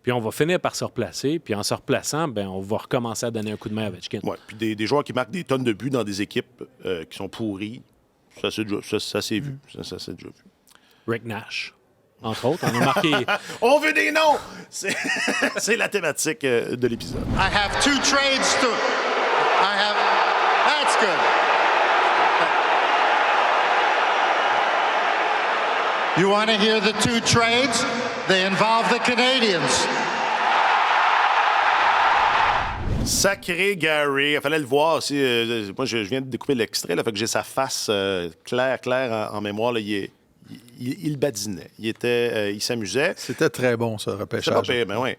Puis on va finir par se replacer. Puis en se replaçant, ben on va recommencer à donner un coup de main à Ovechkin. Ouais. Puis des joueurs qui marquent des tonnes de buts dans des équipes qui sont pourries, ça s'est vu. Ça s'est déjà vu. Rick Nash, entre autres. On a marqué... On veut des noms! C'est la thématique de l'épisode. I have 2 trades to. That's good. You want to hear the 2 trades? They involve the Canadians. Sacré Gary. Il fallait le voir aussi. Moi, je viens de découper l'extrait, là, fait que j'ai sa face claire en mémoire. Là, il badinait. Il s'amusait. C'était très bon, ce C'est pas repêchage. pire, mais oui.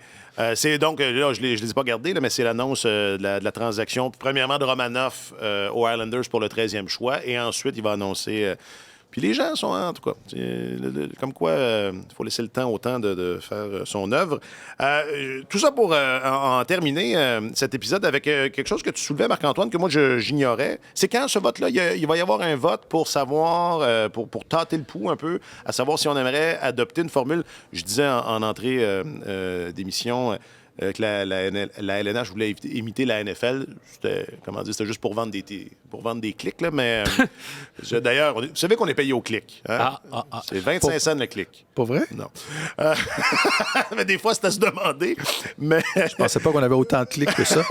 C'est donc, là, je ne les ai pas gardés, là, mais c'est l'annonce de la transaction, premièrement de Romanov aux Islanders pour le 13e choix, et ensuite, il va annoncer... puis les gens sont, en tout cas, comme quoi, il faut laisser le temps au temps de faire son œuvre. Tout ça pour en terminer cet épisode avec quelque chose que tu soulevais, Marc-Antoine, que moi, j'ignorais. C'est quand ce vote-là, il va y avoir un vote pour savoir, pour tâter le pouls un peu, à savoir si on aimerait adopter une formule. Je disais en entrée d'émission... que la LNH voulait imiter la NFL. C'était juste pour vendre des clics, là, mais d'ailleurs, vous savez qu'on est payé au clic. Hein? C'est 25 cents le clic. Pas vrai? Non. Mais des fois, c'est à se demander. Mais Je pensais pas qu'on avait autant de clics que ça.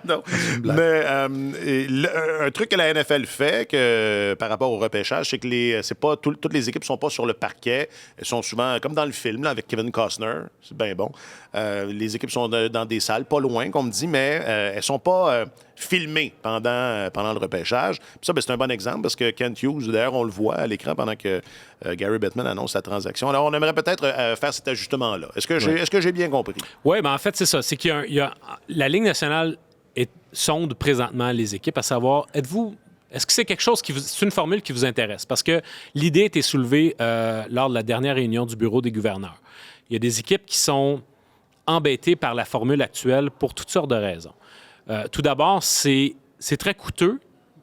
non. blague. Mais un truc que la NFL fait par rapport au repêchage, c'est que c'est pas toutes les équipes sont pas sur le parquet. Elles sont souvent, comme dans le film là, avec Kevin Costner, c'est bien bon. Les équipes sont dans des salles, pas loin, comme on me dit, mais elles sont pas filmées pendant le repêchage. Puis ça, ben, c'est un bon exemple parce que Kent Hughes, d'ailleurs, on le voit à l'écran pendant que Gary Bettman annonce sa transaction. Alors, on aimerait peut-être faire cet ajustement-là. Est-ce que j'ai bien compris? Oui, ben en fait, c'est ça. C'est qu'il y a la Ligue nationale sonde présentement les équipes, à savoir, est-ce que c'est quelque chose c'est une formule qui vous intéresse? Parce que l'idée a été soulevée lors de la dernière réunion du bureau des gouverneurs. Il y a des équipes qui sont embêtées par la formule actuelle pour toutes sortes de raisons. Tout d'abord, c'est très coûteux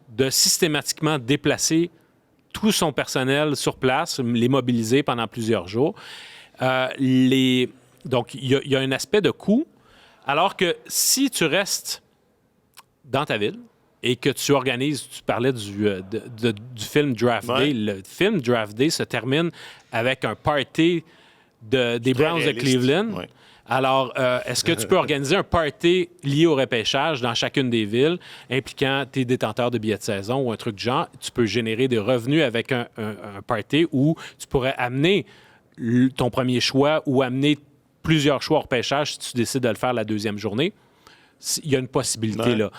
de systématiquement déplacer tout son personnel sur place, les mobiliser pendant plusieurs jours. Donc, il y a un aspect de coût, alors que si tu restes dans ta ville et que tu organises, tu parlais du film Draft Day, le film Draft Day se termine avec un party des Browns de Cleveland. Ouais. Alors, est-ce que tu peux organiser un party lié au repêchage dans chacune des villes, impliquant tes détenteurs de billets de saison ou un truc du genre? Tu peux générer des revenus avec un party où tu pourrais amener ton premier choix ou amener plusieurs choix au repêchage si tu décides de le faire la deuxième journée. Il y a une possibilité là.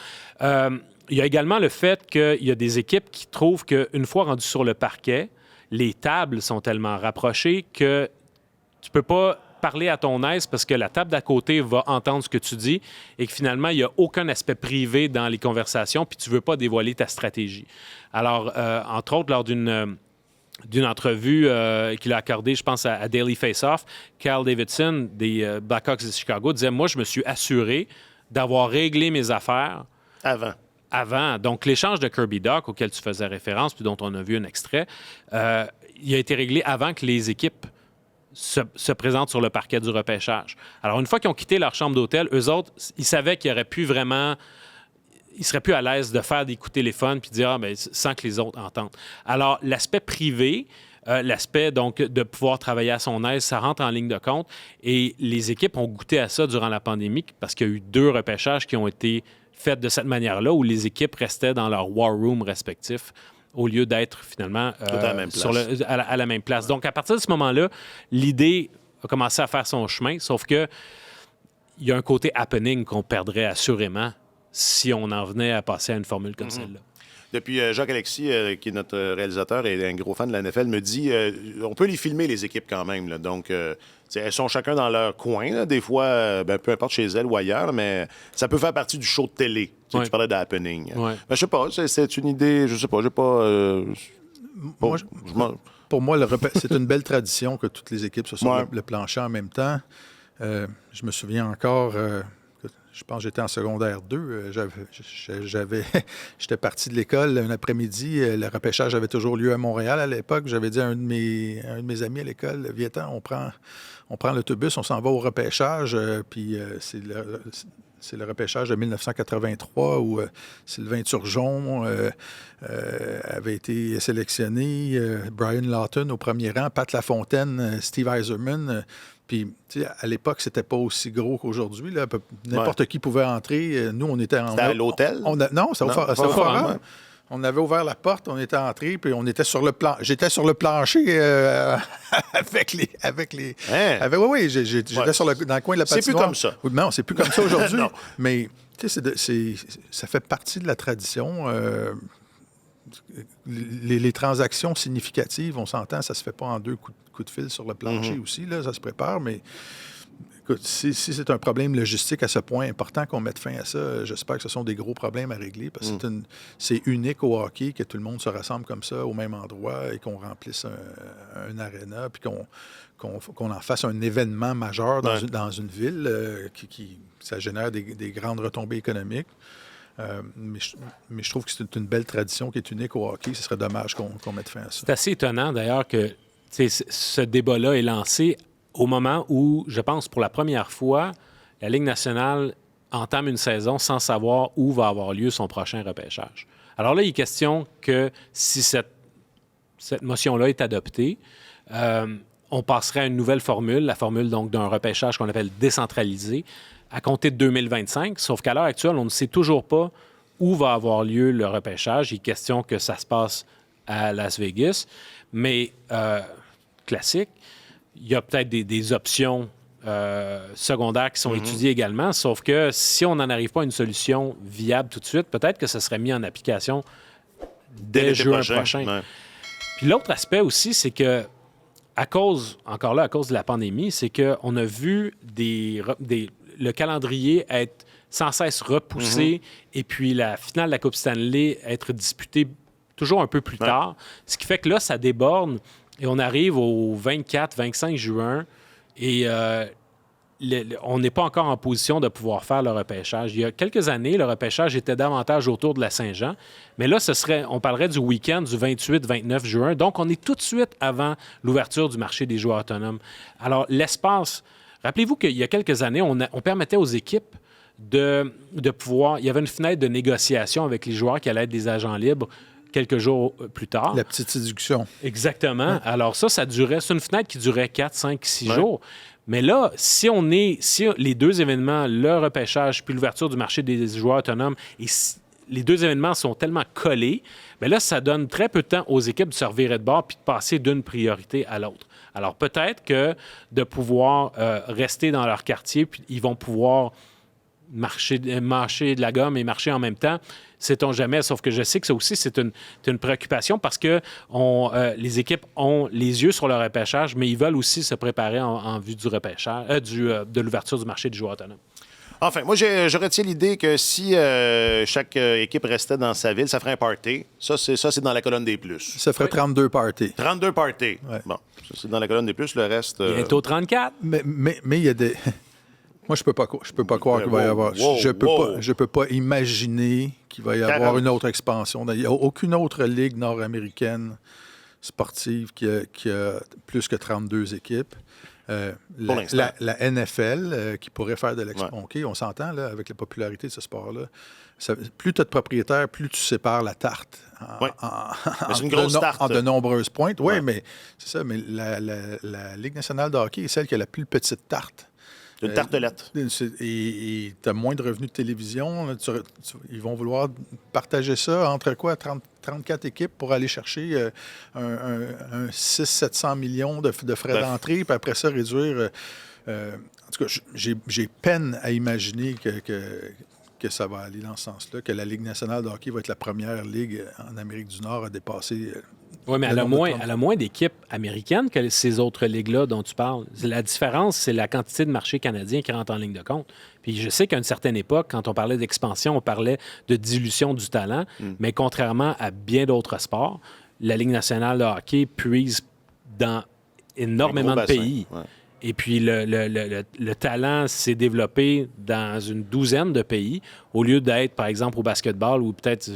Il y a également le fait qu'il y a des équipes qui trouvent qu'une fois rendues sur le parquet, les tables sont tellement rapprochées que tu peux pas parler à ton aise parce que la table d'à côté va entendre ce que tu dis et que finalement, il n'y a aucun aspect privé dans les conversations puis tu ne veux pas dévoiler ta stratégie. Alors, entre autres, lors d'une entrevue qu'il a accordée, je pense, à Daily Face-Off, Cal Davidson des Blackhawks de Chicago disait « Moi, je me suis assuré d'avoir réglé mes affaires avant. » Donc, l'échange de Kirby Dach auquel tu faisais référence puis dont on a vu un extrait, il a été réglé avant que les équipes se présentent sur le parquet du repêchage. Alors, une fois qu'ils ont quitté leur chambre d'hôtel, eux autres, ils savaient qu'ils auraient pu vraiment... Ils seraient plus à l'aise de faire des coups de téléphone puis de dire sans que les autres entendent. Alors, l'aspect privé, l'aspect donc de pouvoir travailler à son aise, ça rentre en ligne de compte. Et les équipes ont goûté à ça durant la pandémie parce qu'il y a eu 2 repêchages qui ont été faits de cette manière-là où les équipes restaient dans leur war room respectif au lieu d'être finalement à la même place. Donc, à partir de ce moment-là, l'idée a commencé à faire son chemin, sauf que il y a un côté happening qu'on perdrait assurément si on en venait à passer à une formule comme celle-là. Depuis Jacques-Alexis, qui est notre réalisateur et un gros fan de la NFL, me dit on peut les filmer, les équipes, quand même. Là. Donc, elles sont chacun dans leur coin. Là. Des fois, peu importe chez elles ou ailleurs, mais ça peut faire partie du show de télé. Tu parlais d'happening. Je sais pas, c'est une idée, je sais pas, j'ai pas... Pour moi, c'est une belle tradition que toutes les équipes soient sur le plancher en même temps. Je me souviens encore... je pense que j'étais en secondaire 2. J'étais parti de l'école un après-midi. Le repêchage avait toujours lieu à Montréal à l'époque. J'avais dit à un de mes amis à l'école, viens-t'en, on prend l'autobus, on s'en va au repêchage. Puis c'est le repêchage de 1983 où Sylvain Turgeon avait été sélectionné, Brian Lawton au premier rang, Pat Lafontaine, Steve Yzerman. Puis, tu sais, à l'époque, c'était pas aussi gros qu'aujourd'hui. N'importe qui pouvait entrer. Nous, on était en... C'était à l'hôtel? Non, c'était au forum. On avait ouvert la porte, on était entrés, puis on était sur le plan. J'étais sur le plancher avec les. Hein? Oui, j'étais dans le coin de la patinoire. C'est plus comme ça. Non, c'est plus comme ça aujourd'hui. Mais tu sais, ça fait partie de la tradition. Les transactions significatives, on s'entend, ça se fait pas en 2 coups de fil sur le plancher aussi. Là, ça se prépare, mais. Écoute, si c'est un problème logistique à ce point important qu'on mette fin à ça, j'espère que ce sont des gros problèmes à régler parce que c'est unique au hockey que tout le monde se rassemble comme ça au même endroit et qu'on remplisse un aréna puis qu'on en fasse un événement majeur dans une ville ça génère des grandes retombées économiques. Mais je trouve que c'est une belle tradition qui est unique au hockey. Ce serait dommage qu'on mette fin à ça. C'est assez étonnant d'ailleurs que ce débat-là est lancé au moment où, je pense, pour la première fois, la Ligue nationale entame une saison sans savoir où va avoir lieu son prochain repêchage. Alors là, il est question que si cette motion-là est adoptée, on passerait à une nouvelle formule, la formule donc d'un repêchage qu'on appelle décentralisé, à compter de 2025. Sauf qu'à l'heure actuelle, on ne sait toujours pas où va avoir lieu le repêchage. Il est question que ça se passe à Las Vegas. Mais, classique, il y a peut-être des options secondaires qui sont étudiées également, sauf que si on n'en arrive pas à une solution viable tout de suite, peut-être que ça serait mis en application dès juin prochain. Ouais. Puis l'autre aspect aussi, c'est que à cause de la pandémie, c'est qu'on a vu le calendrier être sans cesse repoussé et puis la finale de la Coupe Stanley être disputée toujours un peu plus tard, ce qui fait que là, ça déborde. Et on arrive au 24-25 juin et on n'est pas encore en position de pouvoir faire le repêchage. Il y a quelques années, le repêchage était davantage autour de la Saint-Jean. Mais là, on parlerait du week-end du 28-29 juin. Donc, on est tout de suite avant l'ouverture du marché des joueurs autonomes. Alors, l'espace... Rappelez-vous qu'il y a quelques années, on permettait aux équipes de pouvoir... Il y avait une fenêtre de négociation avec les joueurs qui allaient être des agents libres quelques jours plus tard. La petite séduction. Exactement. Ouais. Alors c'est une fenêtre qui durait 4, 5, 6 jours. Mais là, si les deux événements, le repêchage puis l'ouverture du marché des joueurs autonomes, et les deux événements sont tellement collés, bien là, ça donne très peu de temps aux équipes de se revirer de bord puis de passer d'une priorité à l'autre. Alors peut-être que de pouvoir rester dans leur quartier, puis ils vont pouvoir marcher de la gomme et marcher en même temps, sait-on jamais. Sauf que je sais que ça aussi, c'est une préoccupation parce que les équipes ont les yeux sur le repêchage, mais ils veulent aussi se préparer en vue du repêchage, de l'ouverture du marché du joueur autonome. Enfin, moi, je retiens l'idée que si chaque équipe restait dans sa ville, ça ferait un party. Ça, c'est dans la colonne des plus. Ça ferait 32 parties. 32 parties. Ouais. Bon, ça, c'est dans la colonne des plus. Le reste... Bientôt 34. Mais il y a des... Moi, je peux pas croire qu'il va y avoir... Je peux pas imaginer qu'il va y avoir une autre expansion. Il n'y a aucune autre ligue nord-américaine sportive qui a plus que 32 équipes. La NFL, qui pourrait faire de l'expansion. OK, on s'entend là, avec la popularité de ce sport-là. Plus tu as de propriétaires, plus tu sépares la tarte c'est une grosse tarte. En de nombreuses pointes. Oui, mais c'est ça. Mais la Ligue nationale de hockey est celle qui a la plus petite tarte. Une tartelette. Et tu as moins de revenus de télévision. Ils vont vouloir partager ça entre 34 équipes pour aller chercher un 600-700 millions de frais d'entrée, puis après ça, réduire... en tout cas, j'ai peine à imaginer que ça va aller dans ce sens-là, que la Ligue nationale de hockey va être la première ligue en Amérique du Nord à dépasser... Oui, mais elle a moins d'équipes américaines que ces autres ligues-là dont tu parles. La différence, c'est la quantité de marché canadien qui rentre en ligne de compte. Puis je sais qu'à une certaine époque, quand on parlait d'expansion, on parlait de dilution du talent, mais contrairement à bien d'autres sports, la Ligue nationale de hockey puise dans énormément de pays. Ouais. Et puis, le talent s'est développé dans une douzaine de pays, au lieu d'être, par exemple, au basketball, ou peut-être...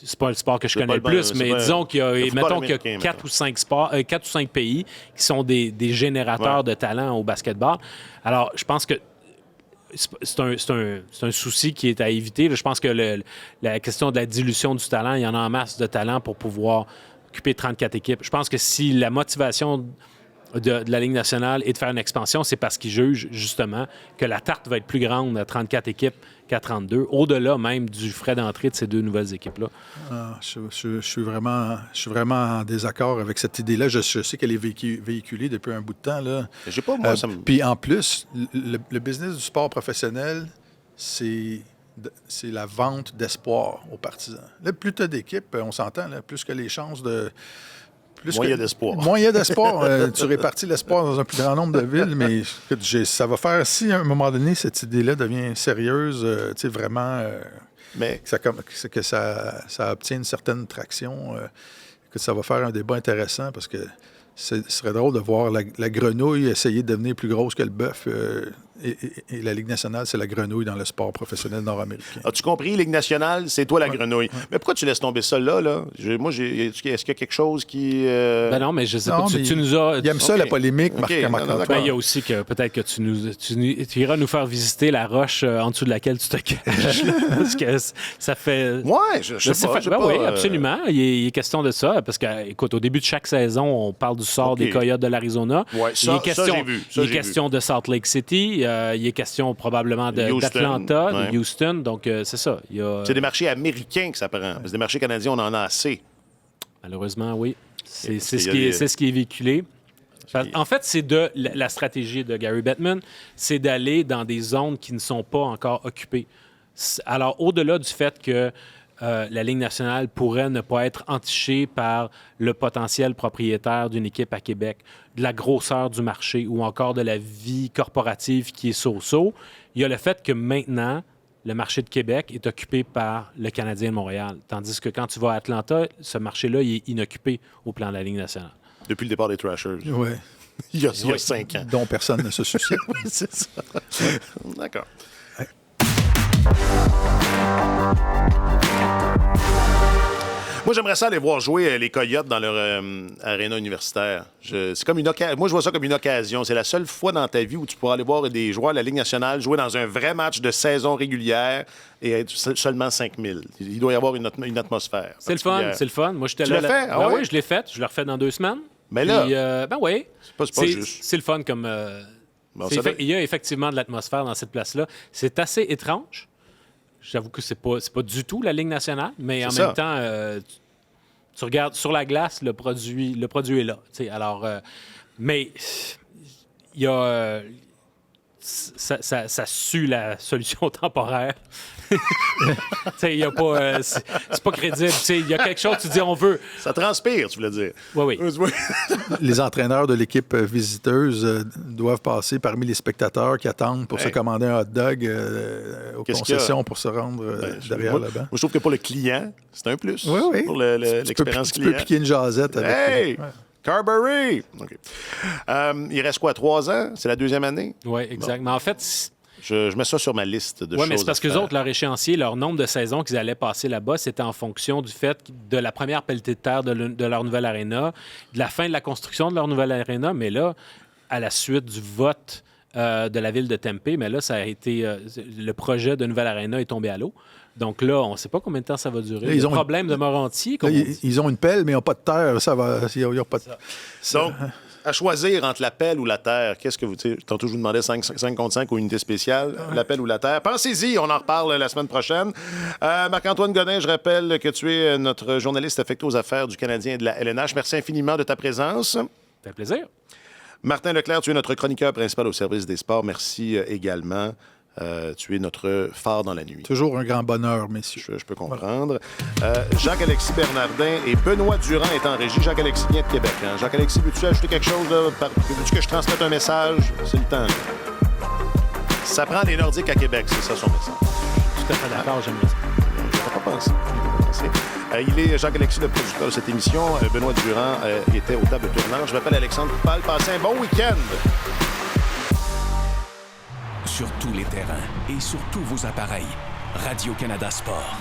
C'est pas le sport que je connais le plus, mais disons qu'il y a 4 ou 5 pays qui sont des générateurs de talent au basketball. Alors, je pense que c'est un souci qui est à éviter. Je pense que la question de la dilution du talent, il y en a en masse de talent pour pouvoir occuper 34 équipes. Je pense que si la motivation de la Ligue nationale est de faire une expansion, c'est parce qu'ils jugent justement que la tarte va être plus grande à 34 équipes qu'à 32, au-delà même du frais d'entrée de ces deux nouvelles équipes-là. Je suis vraiment en désaccord avec cette idée-là. Je sais qu'elle est véhiculée depuis un bout de temps. Là. J'ai pas, moi, Puis en plus, le business du sport professionnel, c'est la vente d'espoir aux partisans. Là, plus tu as d'équipes, on s'entend, là, plus que les chances de... Moins il y a d'espoir. Moins il y a d'espoir. Tu répartis l'espoir dans un plus grand nombre de villes, mais ça va faire, si à un moment donné, cette idée-là devient sérieuse, vraiment, mais que ça obtient une certaine traction, que ça va faire un débat intéressant, parce que ce serait drôle de voir la grenouille essayer de devenir plus grosse que le bœuf. Et la Ligue nationale, c'est la grenouille dans le sport professionnel nord-américain. As-tu compris? Ligue nationale, c'est toi la grenouille. Ouais. Mais pourquoi tu laisses tomber ça là? Est-ce qu'il y a quelque chose qui... Ben non, mais je sais pas. Tu nous as... Il aime ça, la polémique, Marc-Antoine. Il y a aussi que peut-être que tu iras nous faire visiter la roche en dessous de laquelle tu te caches. Parce que ça fait... Ouais, je sais pas. Oui, absolument. Il est question de ça. Parce que, écoute, au début de chaque saison, on parle du sort des Coyotes de l'Arizona. Ouais, il est question de Salt Lake City. Il est question probablement d'Atlanta, de Houston. Donc, c'est ça. C'est des marchés américains que ça prend. Parce que des marchés canadiens, on en a assez. Malheureusement, oui. C'est ce qui est véhiculé. En fait, c'est de la stratégie de Gary Bettman, c'est d'aller dans des zones qui ne sont pas encore occupées. Alors, au-delà du fait que la Ligue nationale pourrait ne pas être entichée par le potentiel propriétaire d'une équipe à Québec, de la grosseur du marché ou encore de la vie corporative qui est so-so. Il y a le fait que maintenant, le marché de Québec est occupé par le Canadien de Montréal. Tandis que quand tu vas à Atlanta, ce marché-là, il est inoccupé au plan de la Ligue nationale. Depuis le départ des Thrashers. Oui. Il y a 5 ans. Dont personne ne se soucie. Oui, c'est ça. D'accord. Ouais. Moi, j'aimerais ça aller voir jouer les Coyotes dans leur aréna universitaire. C'est comme une occasion. Moi, je vois ça comme une occasion. C'est la seule fois dans ta vie où tu pourras aller voir des joueurs de la Ligue nationale jouer dans un vrai match de saison régulière et être seulement 5000. Il doit y avoir une atmosphère. C'est le fun, c'est le fun. Moi, j'étais là. Tu l'as fait? Ah, oui, je l'ai fait. Je le refais dans 2 semaines. Mais là... Puis, oui. C'est pas juste. C'est le fun comme... il y a effectivement de l'atmosphère dans cette place-là. C'est assez étrange. J'avoue que c'est pas du tout la Ligue nationale, mais en même temps, tu regardes sur la glace, le produit est là. Alors, mais il y a... ça sue la solution temporaire. Il y a pas, c'est pas crédible. Il y a quelque chose, tu dis, on veut... Ça transpire, tu voulais dire. Oui. Les entraîneurs de l'équipe visiteuse doivent passer parmi les spectateurs qui attendent pour se commander un hot dog aux concessions pour se rendre derrière là-bas. Moi, je trouve que pour le client, c'est un plus. Oui. Pour l'expérience client. Tu peux piquer une jasette avec... Hey! Carberry! OK. Il reste quoi, 3 ans? C'est la 2e année? Oui, exact. Bon. Mais en fait... Je mets ça sur ma liste de choses. Oui, mais c'est parce qu'eux autres, leur échéancier, leur nombre de saisons qu'ils allaient passer là-bas, c'était en fonction du fait de la première pelletée de terre de leur nouvelle aréna, de la fin de la construction de leur nouvelle aréna, mais là, à la suite du vote de la ville de Tempe, mais là, ça a été... le projet de nouvelle aréna est tombé à l'eau. Donc là, on ne sait pas combien de temps ça va durer. Le problème de Morantier, comme ils ont une pelle, mais ils n'ont pas de terre. Ça va... Ils n'ont pas de... Donc... À choisir entre la pelle ou la terre, qu'est-ce que vous... Tantôt, je vous demandais 5 contre 5 ou unité spéciale, la pelle ou la terre. Pensez-y, on en reparle la semaine prochaine. Marc-Antoine Godin, je rappelle que tu es notre journaliste affecté aux affaires du Canadien et de la LNH. Merci infiniment de ta présence. Ça fait plaisir. Martin Leclerc, tu es notre chroniqueur principal au service des sports. Merci également. Tu es notre phare dans la nuit. Toujours un grand bonheur, messieurs. Je peux comprendre. Jacques-Alexis Bernardin et Benoît Durand est en régie. Jacques-Alexis vient de Québec. Hein? Jacques-Alexis, veux-tu ajouter quelque chose? Veux-tu que je transmette un message? C'est le temps. Là. Ça prend des Nordiques à Québec, c'est ça son message. Tout à fait d'accord, j'aimerais ça. Je pas pensé. Il est Jacques-Alexis, le producteur de cette émission. Benoît Durand était au table de tournage. Je m'appelle Alexandre Poupal. Passez un bon week-end. Sur tous les terrains et sur tous vos appareils, Radio-Canada Sport.